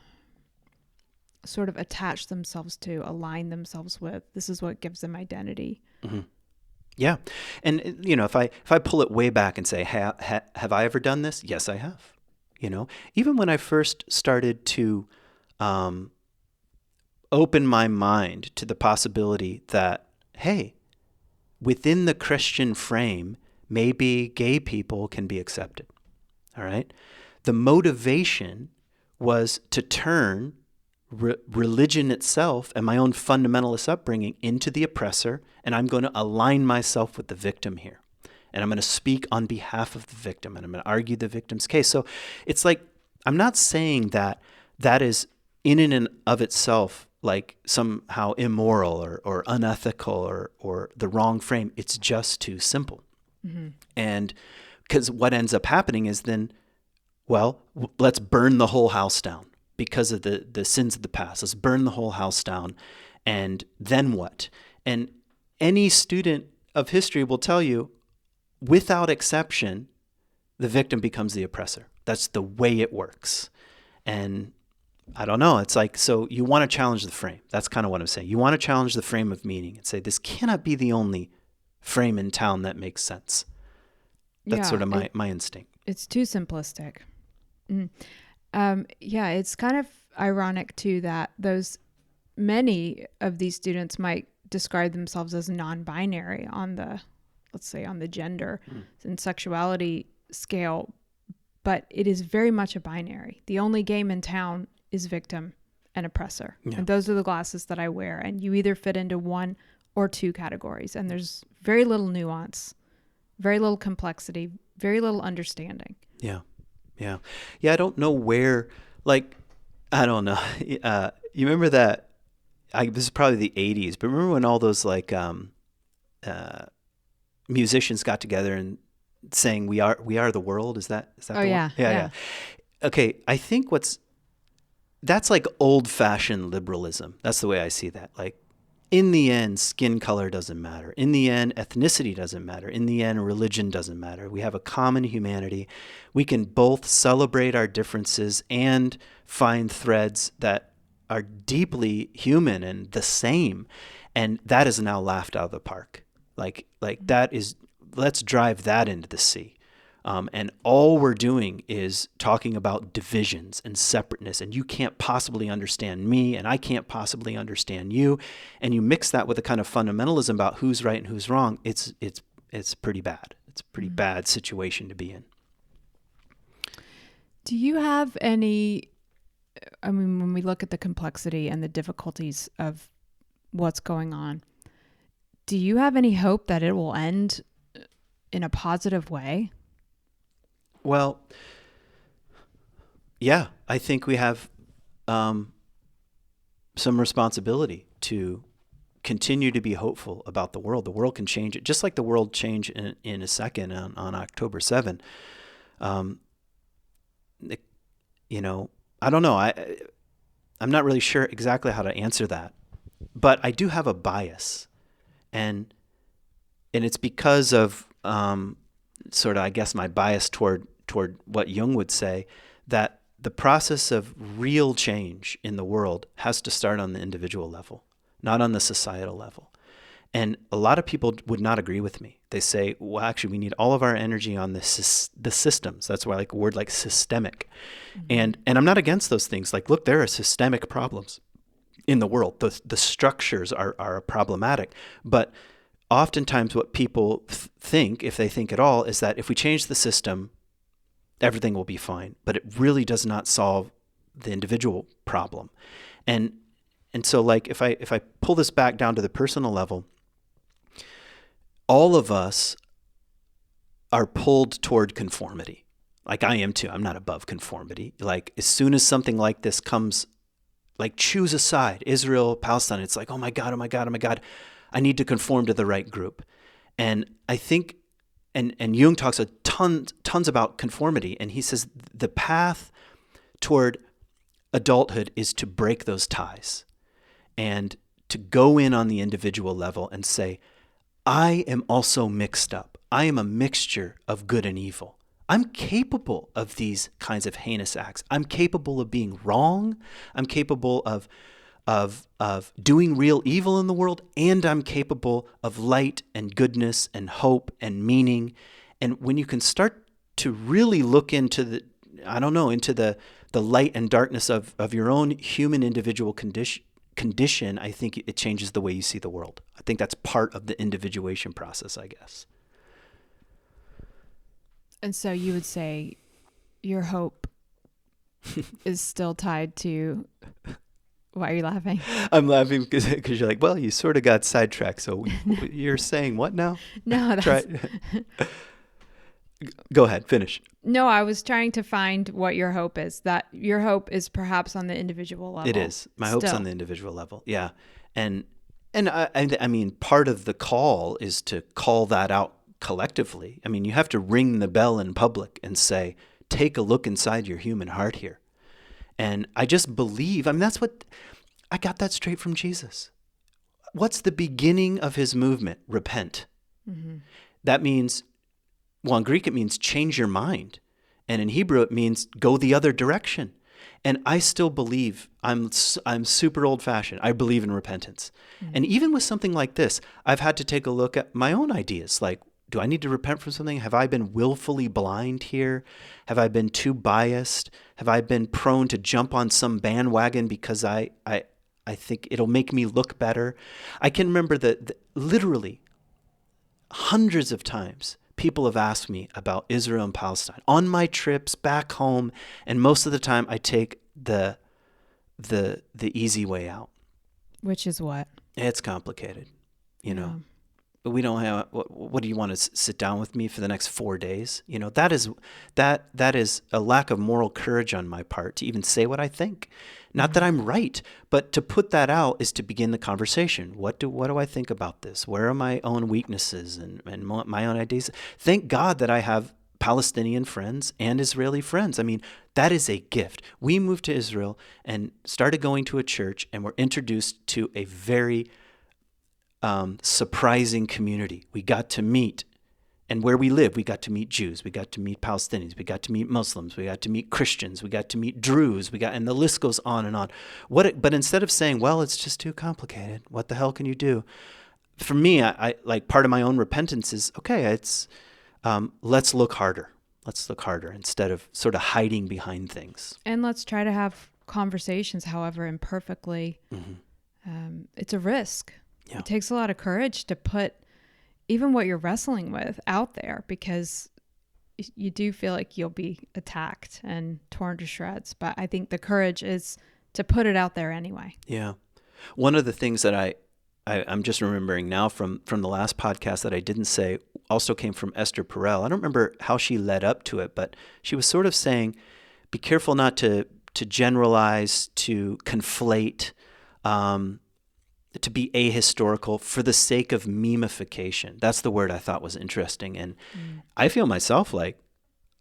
sort of attach themselves to, align themselves with? This is what gives them identity. Mm-hmm. Yeah. And, if I pull it way back and say, have I ever done this? Yes, I have. Even when I first started to open my mind to the possibility that, hey, within the Christian frame, maybe gay people can be accepted. All right. The motivation was to turn religion itself and my own fundamentalist upbringing into the oppressor, and I'm going to align myself with the victim here. And I'm going to speak on behalf of the victim, and I'm going to argue the victim's case. So it's like, I'm not saying that is in and of itself like somehow immoral or unethical or the wrong frame. It's just too simple. Mm-hmm. And because what ends up happening is then, let's burn the whole house down because of the sins of the past. Let's burn the whole house down And then what? And any student of history will tell you, without exception, the victim becomes the oppressor. That's the way it works. And I don't know. It's like, so you want to challenge the frame. That's kind of what I'm saying. You want to challenge the frame of meaning and say, this cannot be the only frame in town that makes sense. That's sort of my instinct. It's too simplistic. It's kind of ironic too that many of these students might describe themselves as non-binary on the, let's say, on the gender and sexuality scale, but it is very much a binary. The only game in town is victim and oppressor. Yeah. And those are the glasses that I wear. And you either fit into one or two categories. And there's very little nuance, very little complexity, very little understanding. Yeah. I don't know where, like, I don't know. You remember that, this is probably the 80s, but remember when all those like musicians got together and saying, we are the world? Is that the one? Yeah. Okay. I think that's like old fashioned liberalism. That's the way I see that. Like, in the end, skin color doesn't matter. In the end, ethnicity doesn't matter. In the end, religion doesn't matter. We have a common humanity. We can both celebrate our differences and find threads that are deeply human and the same. And that is now laughed out of the park. Like that is, let's drive that into the sea. And all we're doing is talking about divisions and separateness, and you can't possibly understand me, and I can't possibly understand you. And you mix that with a kind of fundamentalism about who's right and who's wrong. It's pretty bad. It's a pretty bad situation to be in. Do you have any, I mean, when we look at the complexity and the difficulties of what's going on, do you have any hope that it will end in a positive way? Well, yeah, I think we have some responsibility to continue to be hopeful about the world. The world can change it, just like the world changed in a second on October 7. I don't know. I'm not really sure exactly how to answer that, but I do have a bias, and it's because of sort of, I guess, my bias toward what Jung would say, that the process of real change in the world has to start on the individual level, not on the societal level. And a lot of people would not agree with me. They say, well, actually, we need all of our energy on the systems. That's why I like a word like systemic. Mm-hmm. And I'm not against those things. Like, look, there are systemic problems in the world. The structures are problematic. But oftentimes what people think, if they think at all, is that if we change the system, everything will be fine. But it really does not solve the individual problem. And so, like, if I pull this back down to the personal level, all of us are pulled toward conformity. Like, I am too. I'm not above conformity. Like, as soon as something like this comes, like, choose a side, Israel, Palestine, it's like, oh my God, I need to conform to the right group. And I think, and Jung talks tons about conformity, and he says the path toward adulthood is to break those ties and to go in on the individual level and say, I am also mixed up. I am a mixture of good and evil. I'm capable of these kinds of heinous acts. I'm capable of being wrong. I'm capable of doing real evil in the world, and I'm capable of light and goodness and hope and meaning. And when you can start to really look into the light and darkness of your own human individual condition, I think it changes the way you see the world. I think that's part of the individuation process, I guess. And so you would say your hope is still tied to... Why are you laughing? I'm laughing because you're like, well, you sort of got sidetracked. So you're saying what now? No, that's... Go ahead, finish. No, I was trying to find what your hope is. That your hope is perhaps on the individual level. It is. My hope's on the individual level. Yeah. And I mean, part of the call is to call that out collectively. I mean, you have to ring the bell in public and say, take a look inside your human heart here. And I just believe, I mean, I got that straight from Jesus. what's the beginning of his movement? Repent. Mm-hmm. That means, well, in Greek it means change your mind. And in Hebrew it means go the other direction. And I still believe, I'm super old-fashioned. I believe in repentance. Mm-hmm. And even with something like this, I've had to take a look at my own ideas. Like, do I need to repent from something? Have I been willfully blind here? Have I been too biased? Have I been prone to jump on some bandwagon because I think it'll make me look better? I can remember that literally hundreds of times people have asked me about Israel and Palestine on my trips back home, and most of the time I take the easy way out. Which is what? It's complicated, you know. But we don't have. What do you want to sit down with me for the next 4 days? You know, that is a lack of moral courage on my part to even say what I think. Not that I'm right, but to put that out is to begin the conversation. What do I think about this? Where are my own weaknesses and my own ideas? Thank God that I have Palestinian friends and Israeli friends. I mean, that is a gift. We moved to Israel and started going to a church and were introduced to a very surprising community. We got to meet, and where we live, we got to meet Jews, we got to meet Palestinians, we got to meet Muslims, we got to meet Christians, we got to meet Druze, and the list goes on and on. But instead of saying, well, it's just too complicated, what the hell can you do? For me, I like part of my own repentance is, okay, it's let's look harder. Let's look harder instead of sort of hiding behind things. And let's try to have conversations, however imperfectly. Mm-hmm. It's a risk. Yeah. It takes a lot of courage to put even what you're wrestling with out there, because you do feel like you'll be attacked and torn to shreds. But I think the courage is to put it out there anyway. Yeah. One of the things that I'm just remembering now from the last podcast that I didn't say also came from Esther Perel. I don't remember how she led up to it, but she was sort of saying, be careful not to generalize, to conflate, to be ahistorical for the sake of memification. That's the word I thought was interesting. And I feel myself like,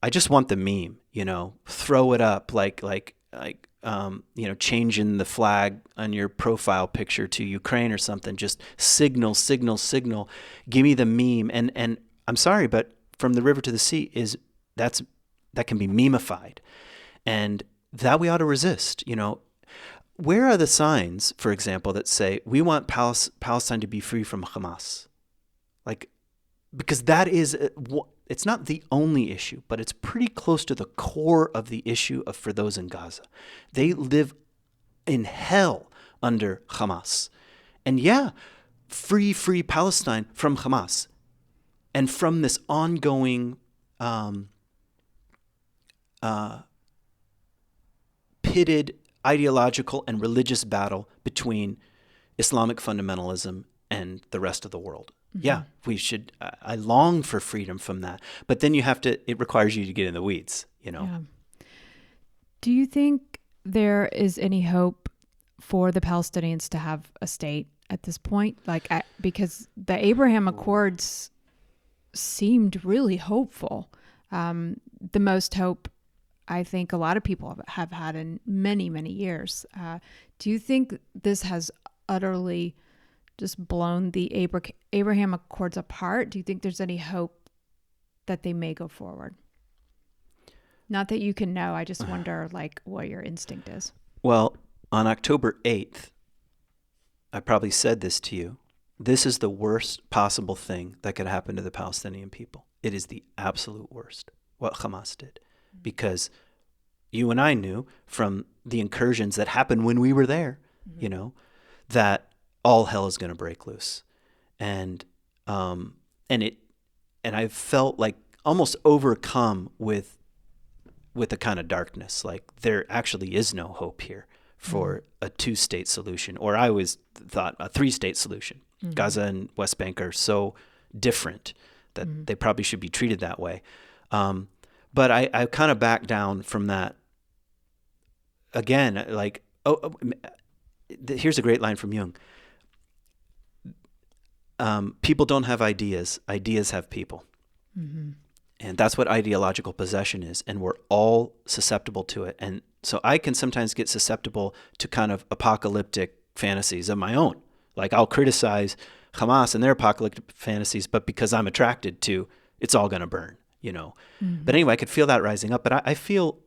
I just want the meme, you know, throw it up like you know, changing the flag on your profile picture to Ukraine or something, just signal, give me the meme. And I'm sorry, but from the river to the sea that can be memified, and that we ought to resist, you know. Where are the signs, for example, that say we want Palestine to be free from Hamas? Like, because that is, it's not the only issue, but it's pretty close to the core of the issue for those in Gaza. They live in hell under Hamas. And yeah, free Palestine from Hamas and from this ongoing pitted ideological and religious battle between Islamic fundamentalism and the rest of the world. Mm-hmm. Yeah, we should, I long for freedom from that. But then it requires you to get in the weeds, you know. Yeah. Do you think there is any hope for the Palestinians to have a state at this point? Like, because the Abraham Accords seemed really hopeful. The most hope I think a lot of people have had in many, many years. Do you think this has utterly just blown the Abraham Accords apart? Do you think there's any hope that they may go forward? Not that you can know. I just wonder, like, what your instinct is. Well, on October 8th, I probably said this to you. This is the worst possible thing that could happen to the Palestinian people. It is the absolute worst, what Hamas did. Because you and I knew from the incursions that happened when we were there, mm-hmm. you know, that all hell is going to break loose. And I felt like almost overcome with a kind of darkness. Like there actually is no hope here for mm-hmm. a 2-state solution, or I always thought a 3-state solution. Mm-hmm. Gaza and West Bank are so different that mm-hmm. they probably should be treated that way. But I kind of backed down from that. Again, like, here's a great line from Jung. People don't have ideas. Ideas have people. Mm-hmm. And that's what ideological possession is. And we're all susceptible to it. And so I can sometimes get susceptible to kind of apocalyptic fantasies of my own. Like I'll criticize Hamas and their apocalyptic fantasies, but because I'm attracted to, it's all going to burn, Mm-hmm. But anyway, I could feel that rising up. But I feel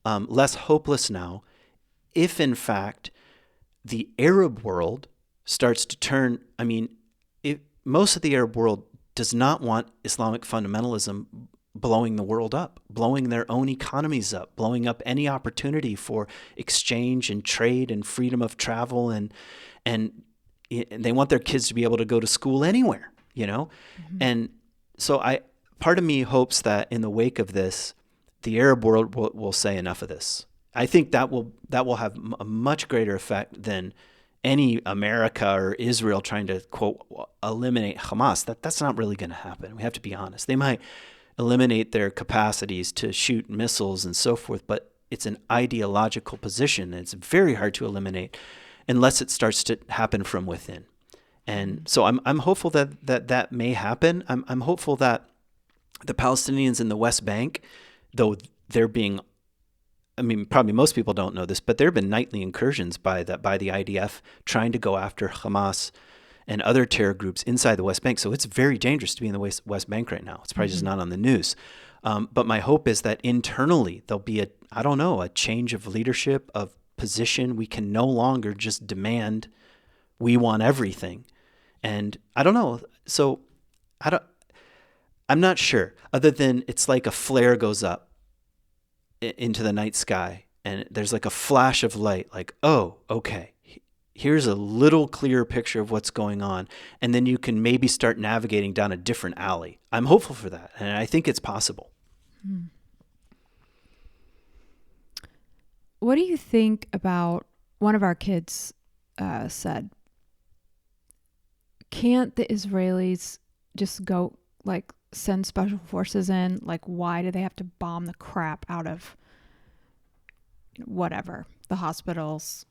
less hopeless now if, in fact, the Arab world starts to turn. I mean, most of the Arab world does not want Islamic fundamentalism blowing the world up, blowing their own economies up, blowing up any opportunity for exchange and trade and freedom of travel, and they want their kids to be able to go to school anywhere, Mm-hmm. And so part of me hopes that in the wake of this, the Arab world will say enough of this. I think that will have a much greater effect than any America or Israel trying to, quote, eliminate Hamas. That's not really going to happen. We have to be honest. They might eliminate their capacities to shoot missiles and so forth, but it's an ideological position, and it's very hard to eliminate unless it starts to happen from within. And so I'm hopeful that may happen. I'm hopeful that the Palestinians in the West Bank, though they're being, I mean, probably most people don't know this, but there have been nightly incursions by the IDF trying to go after Hamas and other terror groups inside the West Bank. So it's very dangerous to be in the West Bank right now. It's probably just not on the news. But my hope is that internally there'll be a change of leadership, of position. We can no longer just demand we want everything. And I don't know. So I'm not sure, other than it's like a flare goes up into the night sky, and there's like a flash of light, like, oh, okay, here's a little clearer picture of what's going on, and then you can maybe start navigating down a different alley. I'm hopeful for that, and I think it's possible. What do you think about, one of our kids said, can't the Israelis just go, like, send special forces in? Like, why do they have to bomb the crap out of whatever, the hospitals?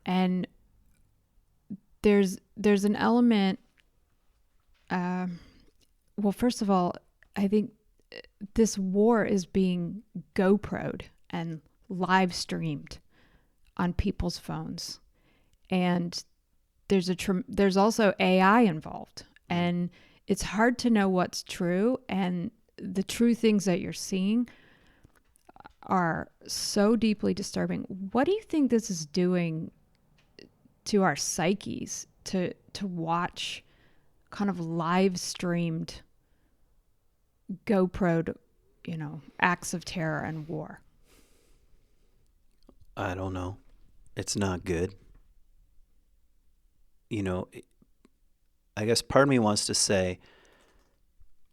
And there's an element, well, first of all, I think this war is being GoPro'd and live streamed on people's phones, and there's also AI involved, and it's hard to know what's true, and the true things that you're seeing are so deeply disturbing. What do you think this is doing to our psyches to watch kind of live streamed, GoPro'd, acts of terror and war? I don't know. It's not good. I guess part of me wants to say,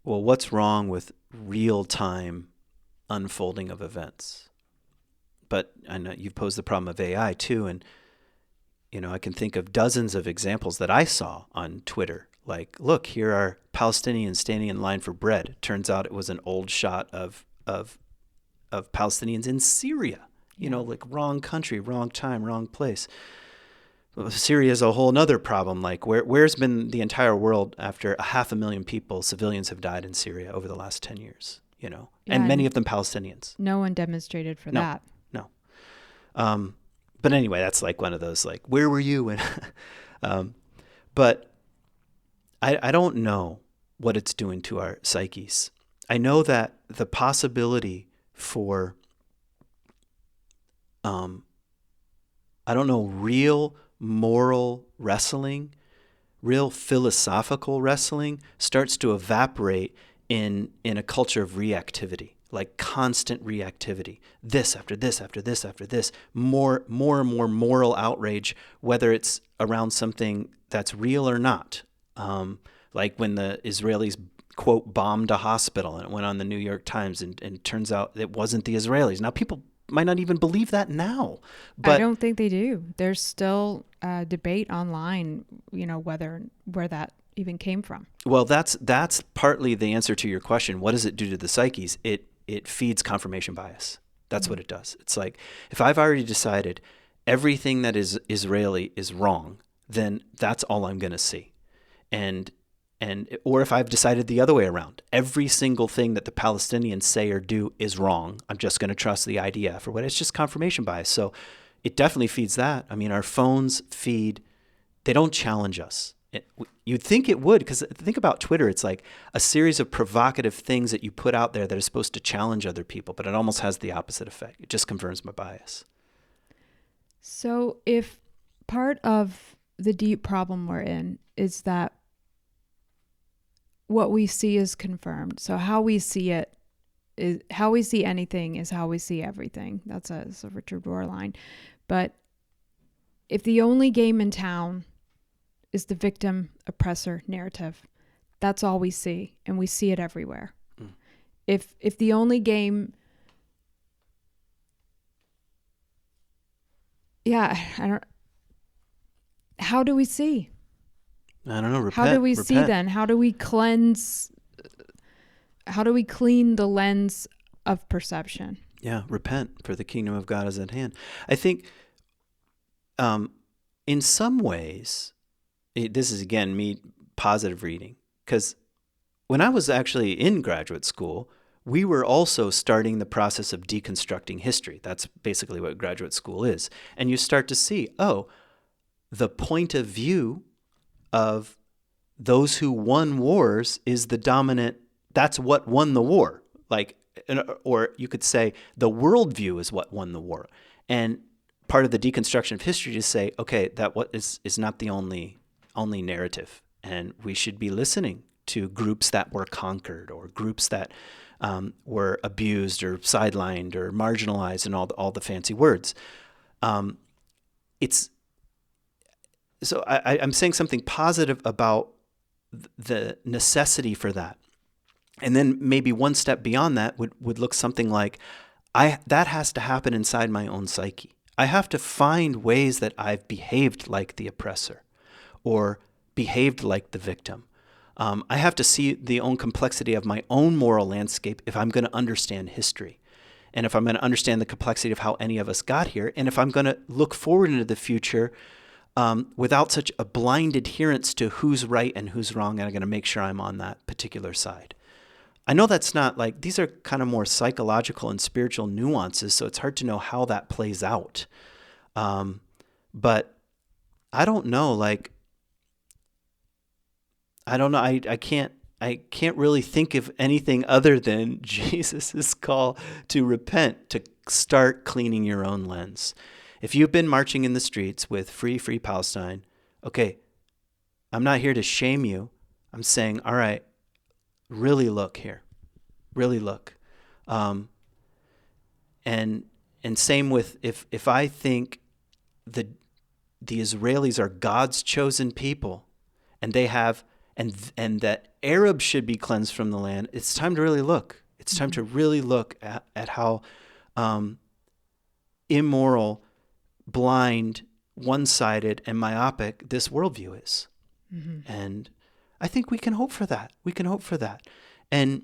well, what's wrong with real-time unfolding of events? But I know you've posed the problem of AI too, and I can think of dozens of examples that I saw on Twitter. Like, look, here are Palestinians standing in line for bread. Turns out it was an old shot of Palestinians in Syria. Like wrong country, wrong time, wrong place. Syria is a whole other problem. Like, where's been the entire world after 500,000 people, civilians, have died in Syria over the last 10 years, and many of them Palestinians. No one demonstrated for that. No. But anyway, that's like one of those, like, where were you when? But I don't know what it's doing to our psyches. I know that the possibility for, real moral wrestling, real philosophical wrestling starts to evaporate in a culture of reactivity, like constant reactivity. This after this after this after this, more and more moral outrage, whether it's around something that's real or not. Like when the Israelis, quote, bombed a hospital, and it went on the New York Times, and it turns out it wasn't the Israelis. Now, people might not even believe that now. But I don't think they do. There's still debate online, where that even came from. Well, that's partly the answer to your question. What does it do to the psyches? It feeds confirmation bias. That's what it does. It's like, if I've already decided everything that is Israeli is wrong, then that's all I'm going to see. Or if I've decided the other way around, every single thing that the Palestinians say or do is wrong, I'm just going to trust the IDF or what. It's just confirmation bias. So it definitely feeds that. I mean, our phones feed They don't challenge us. You'd think it would, because think about Twitter. It's like a series of provocative things that you put out there that are supposed to challenge other people, but it almost has the opposite effect. It just confirms my bias. So if part of the deep problem we're in is that what we see is confirmed. So how we see it is how we see anything is how we see everything. That's a Richard Rohr line. But if the only game in town is the victim oppressor narrative, that's all we see, and we see it everywhere. Mm. If the only game, how do we see? I don't know. Repent, how do we see then? How do we cleanse? How do we clean the lens of perception? Yeah, repent, for the kingdom of God is at hand. I think in some ways, this is, again, me positive reading, because when I was actually in graduate school, we were also starting the process of deconstructing history. That's basically what graduate school is. And you start to see, the point of view of those who won wars is the dominant, that's what won the war. Or you could say the worldview is what won the war. And part of the deconstruction of history to say, okay, that what is not the only narrative. And we should be listening to groups that were conquered, or groups that were abused or sidelined or marginalized, and all the fancy words. I'm saying something positive about the necessity for that. And then maybe one step beyond that would look something like, that has to happen inside my own psyche. I have to find ways that I've behaved like the oppressor or behaved like the victim. I have to see the own complexity of my own moral landscape if I'm going to understand history. And if I'm going to understand the complexity of how any of us got here, and if I'm going to look forward into the future without such a blind adherence to who's right and who's wrong, and I'm going to make sure I'm on that particular side. I know that's not these are kind of more psychological and spiritual nuances, so it's hard to know how that plays out. But I don't know, I don't know. I can't really think of anything other than Jesus' call to repent, to start cleaning your own lens. If you've been marching in the streets with free Palestine, okay, I'm not here to shame you. I'm saying, all right, really look here. Really look. And same with if I think the Israelis are God's chosen people, and they have and that Arabs should be cleansed from the land, it's time to really look. It's time to really look at how immoral, blind, one-sided, and myopic this worldview is. Mm-hmm. And I think we can hope for that. And,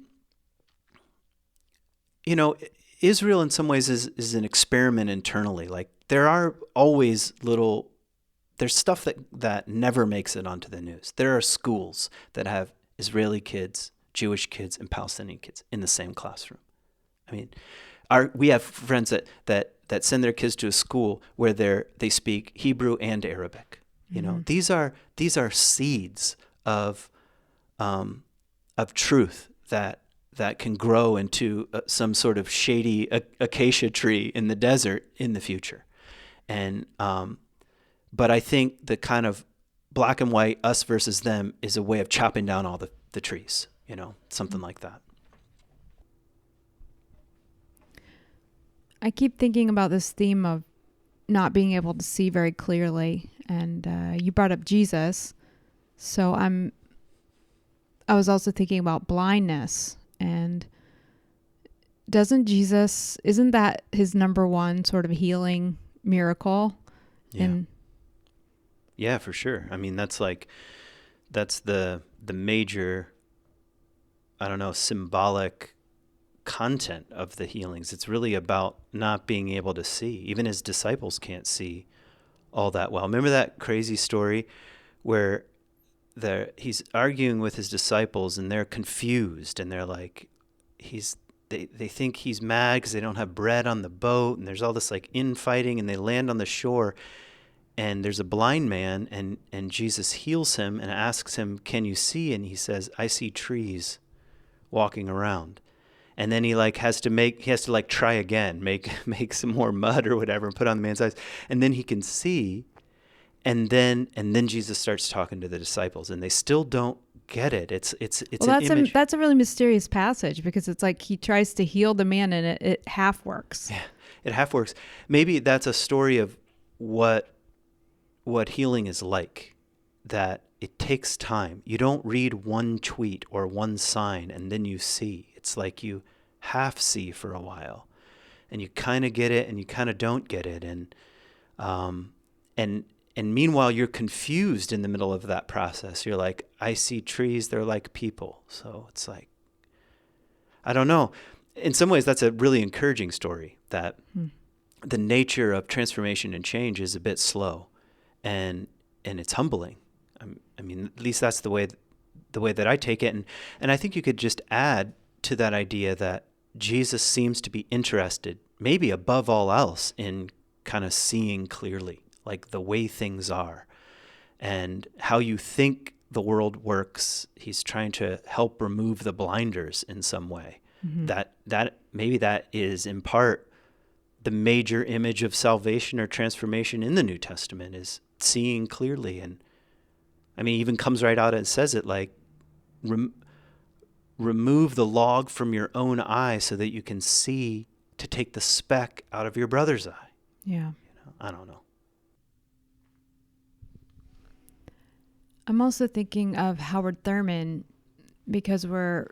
Israel in some ways is an experiment internally. There are always there's stuff that never makes it onto the news. There are schools that have Israeli kids, Jewish kids, and Palestinian kids in the same classroom. I mean, we have friends that send their kids to a school where they speak Hebrew and Arabic. Mm-hmm. These are seeds of truth that can grow into some sort of shady acacia tree in the desert in the future. And but I think the kind of black and white, us versus them, is a way of chopping down all the trees, something like that. I keep thinking about this theme of not being able to see very clearly, and you brought up Jesus, so I was also thinking about blindness, and isn't that his number one sort of healing miracle? Yeah. Yeah, for sure. I mean, that's the major, symbolic content of the healings. It's really about not being able to see. Even his disciples can't see all that well. Remember that crazy story where he's arguing with his disciples and they're confused, and they're like, they think he's mad because they don't have bread on the boat, and there's all this infighting, and they land on the shore, and there's a blind man, and Jesus heals him and asks him, "Can you see?" And he says, "I see trees walking around." And then he has to try again, make some more mud or whatever and put on the man's eyes. And then he can see. And then Jesus starts talking to the disciples, and they still don't get it. It's an image. That's a really mysterious passage, because it's like he tries to heal the man and it half works. Yeah, it half works. Maybe that's a story of what healing is like, that it takes time. You don't read one tweet or one sign and then you see. It's like you half see for a while, and you kind of get it and you kind of don't get it. And meanwhile, you're confused in the middle of that process. You're like, I see trees, they're like people. So it's like, I don't know. In some ways, that's a really encouraging story, that the nature of transformation and change is a bit slow, and it's humbling. I mean, at least that's the way that I take it. And I think you could just add to that idea that Jesus seems to be interested, maybe above all else, in kind of seeing clearly, like the way things are and how you think the world works. He's trying to help remove the blinders in some way. Mm-hmm. That maybe that is in part the major image of salvation or transformation in the New Testament, is seeing clearly. And I mean, even comes right out and says it, like, remove the log from your own eye so that you can see to take the speck out of your brother's eye. Yeah. I don't know. I'm also thinking of Howard Thurman, because we're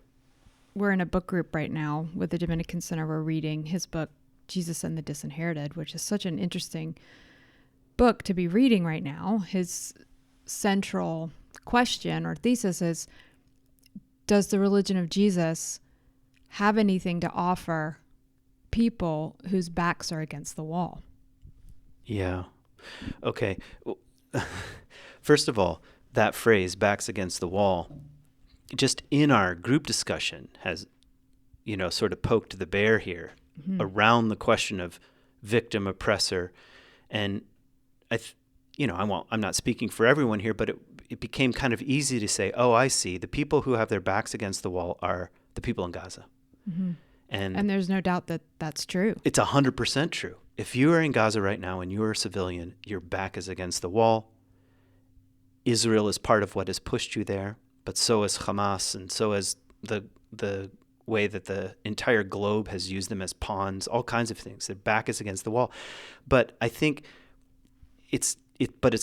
in a book group right now with the Dominican Center. We're reading his book, Jesus and the Disinherited, which is such an interesting book to be reading right now. His central question or thesis is, does the religion of Jesus have anything to offer people whose backs are against the wall? Yeah. Okay. First of all, that phrase, backs against the wall, just in our group discussion has, sort of poked the bear here around the question of victim, oppressor. And I'm not speaking for everyone here, but it became kind of easy to say, oh, I see. The people who have their backs against the wall are the people in Gaza. Mm-hmm. And there's no doubt that that's true. It's 100% true. If you are in Gaza right now and you are a civilian, your back is against the wall. Israel is part of what has pushed you there, but so is Hamas, and so is the way that the entire globe has used them as pawns, all kinds of things. Their back is against the wall. But I think it's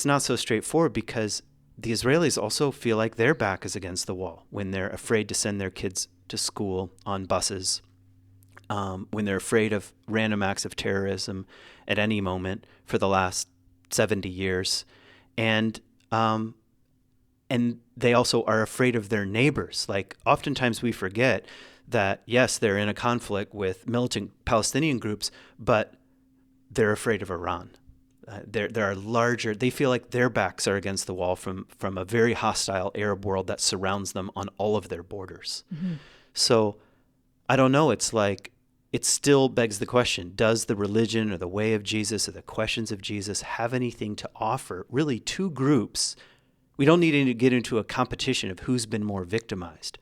not so straightforward, because the Israelis also feel like their back is against the wall when they're afraid to send their kids to school on buses, when they're afraid of random acts of terrorism at any moment for the last 70 years. And they also are afraid of their neighbors. Like, oftentimes we forget that, yes, they're in a conflict with militant Palestinian groups, but they're afraid of Iran. There are larger, they feel like their backs are against the wall from a very hostile Arab world that surrounds them on all of their borders. Mm-hmm. So I don't know. It's like, it still begs the question, does the religion or the way of Jesus or the questions of Jesus have anything to offer really two groups? We don't need to get into a competition of who's been more victimized.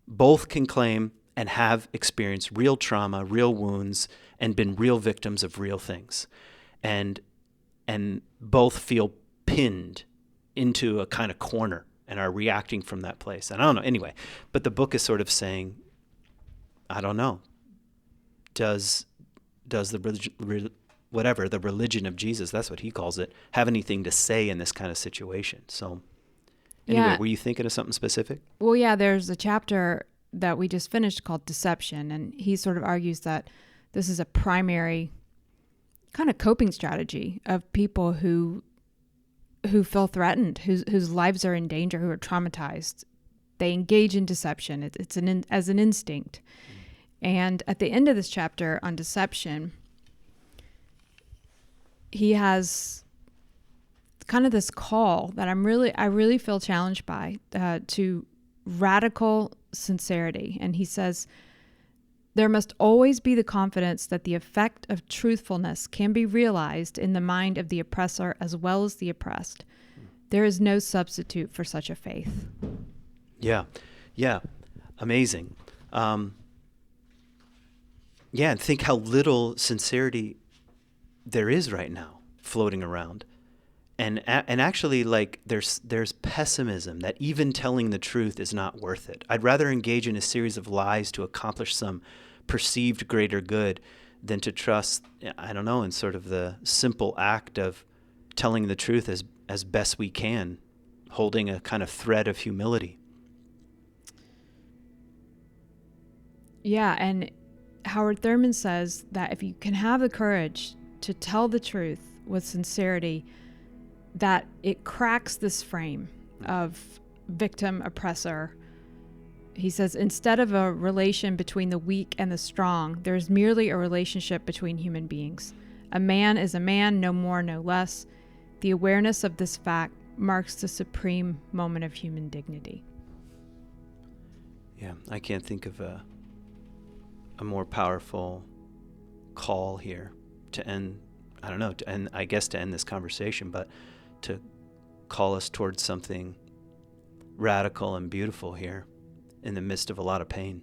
Both can claim and have experienced real trauma, real wounds, and been real victims of real things. And both feel pinned into a kind of corner and are reacting from that place. And I don't know, anyway, but the book is sort of saying, I don't know, does the religion of Jesus, that's what he calls it, have anything to say in this kind of situation? So anyway, Were you thinking of something specific? Well, yeah, there's a chapter that we just finished called Deception, and he sort of argues that this is a primary kind of coping strategy of people who feel threatened, whose lives are in danger, who are traumatized. They engage in deception. It's as an instinct. And at the end of this chapter on deception, he has kind of this call that I really feel challenged by, to radical sincerity. And he says, There must always be the confidence that the effect of truthfulness can be realized in the mind of the oppressor as well as the oppressed. There is no substitute for such a faith. Yeah. Amazing. And think how little sincerity there is right now floating around. And actually, like, there's pessimism that even telling the truth is not worth it. I'd rather engage in a series of lies to accomplish some perceived greater good than to trust, I don't know, in sort of the simple act of telling the truth as best we can, holding a kind of thread of humility. Yeah, and Howard Thurman says that if you can have the courage to tell the truth with sincerity, that it cracks this frame of victim oppressor. He says, instead of a relation between the weak and the strong, there's merely a relationship between human beings. A man is a man, no more, no less. The awareness of this fact marks the supreme moment of human dignity. Yeah, I can't think of a more powerful call here to end, I guess to end this conversation, but to call us towards something radical and beautiful here in the midst of a lot of pain.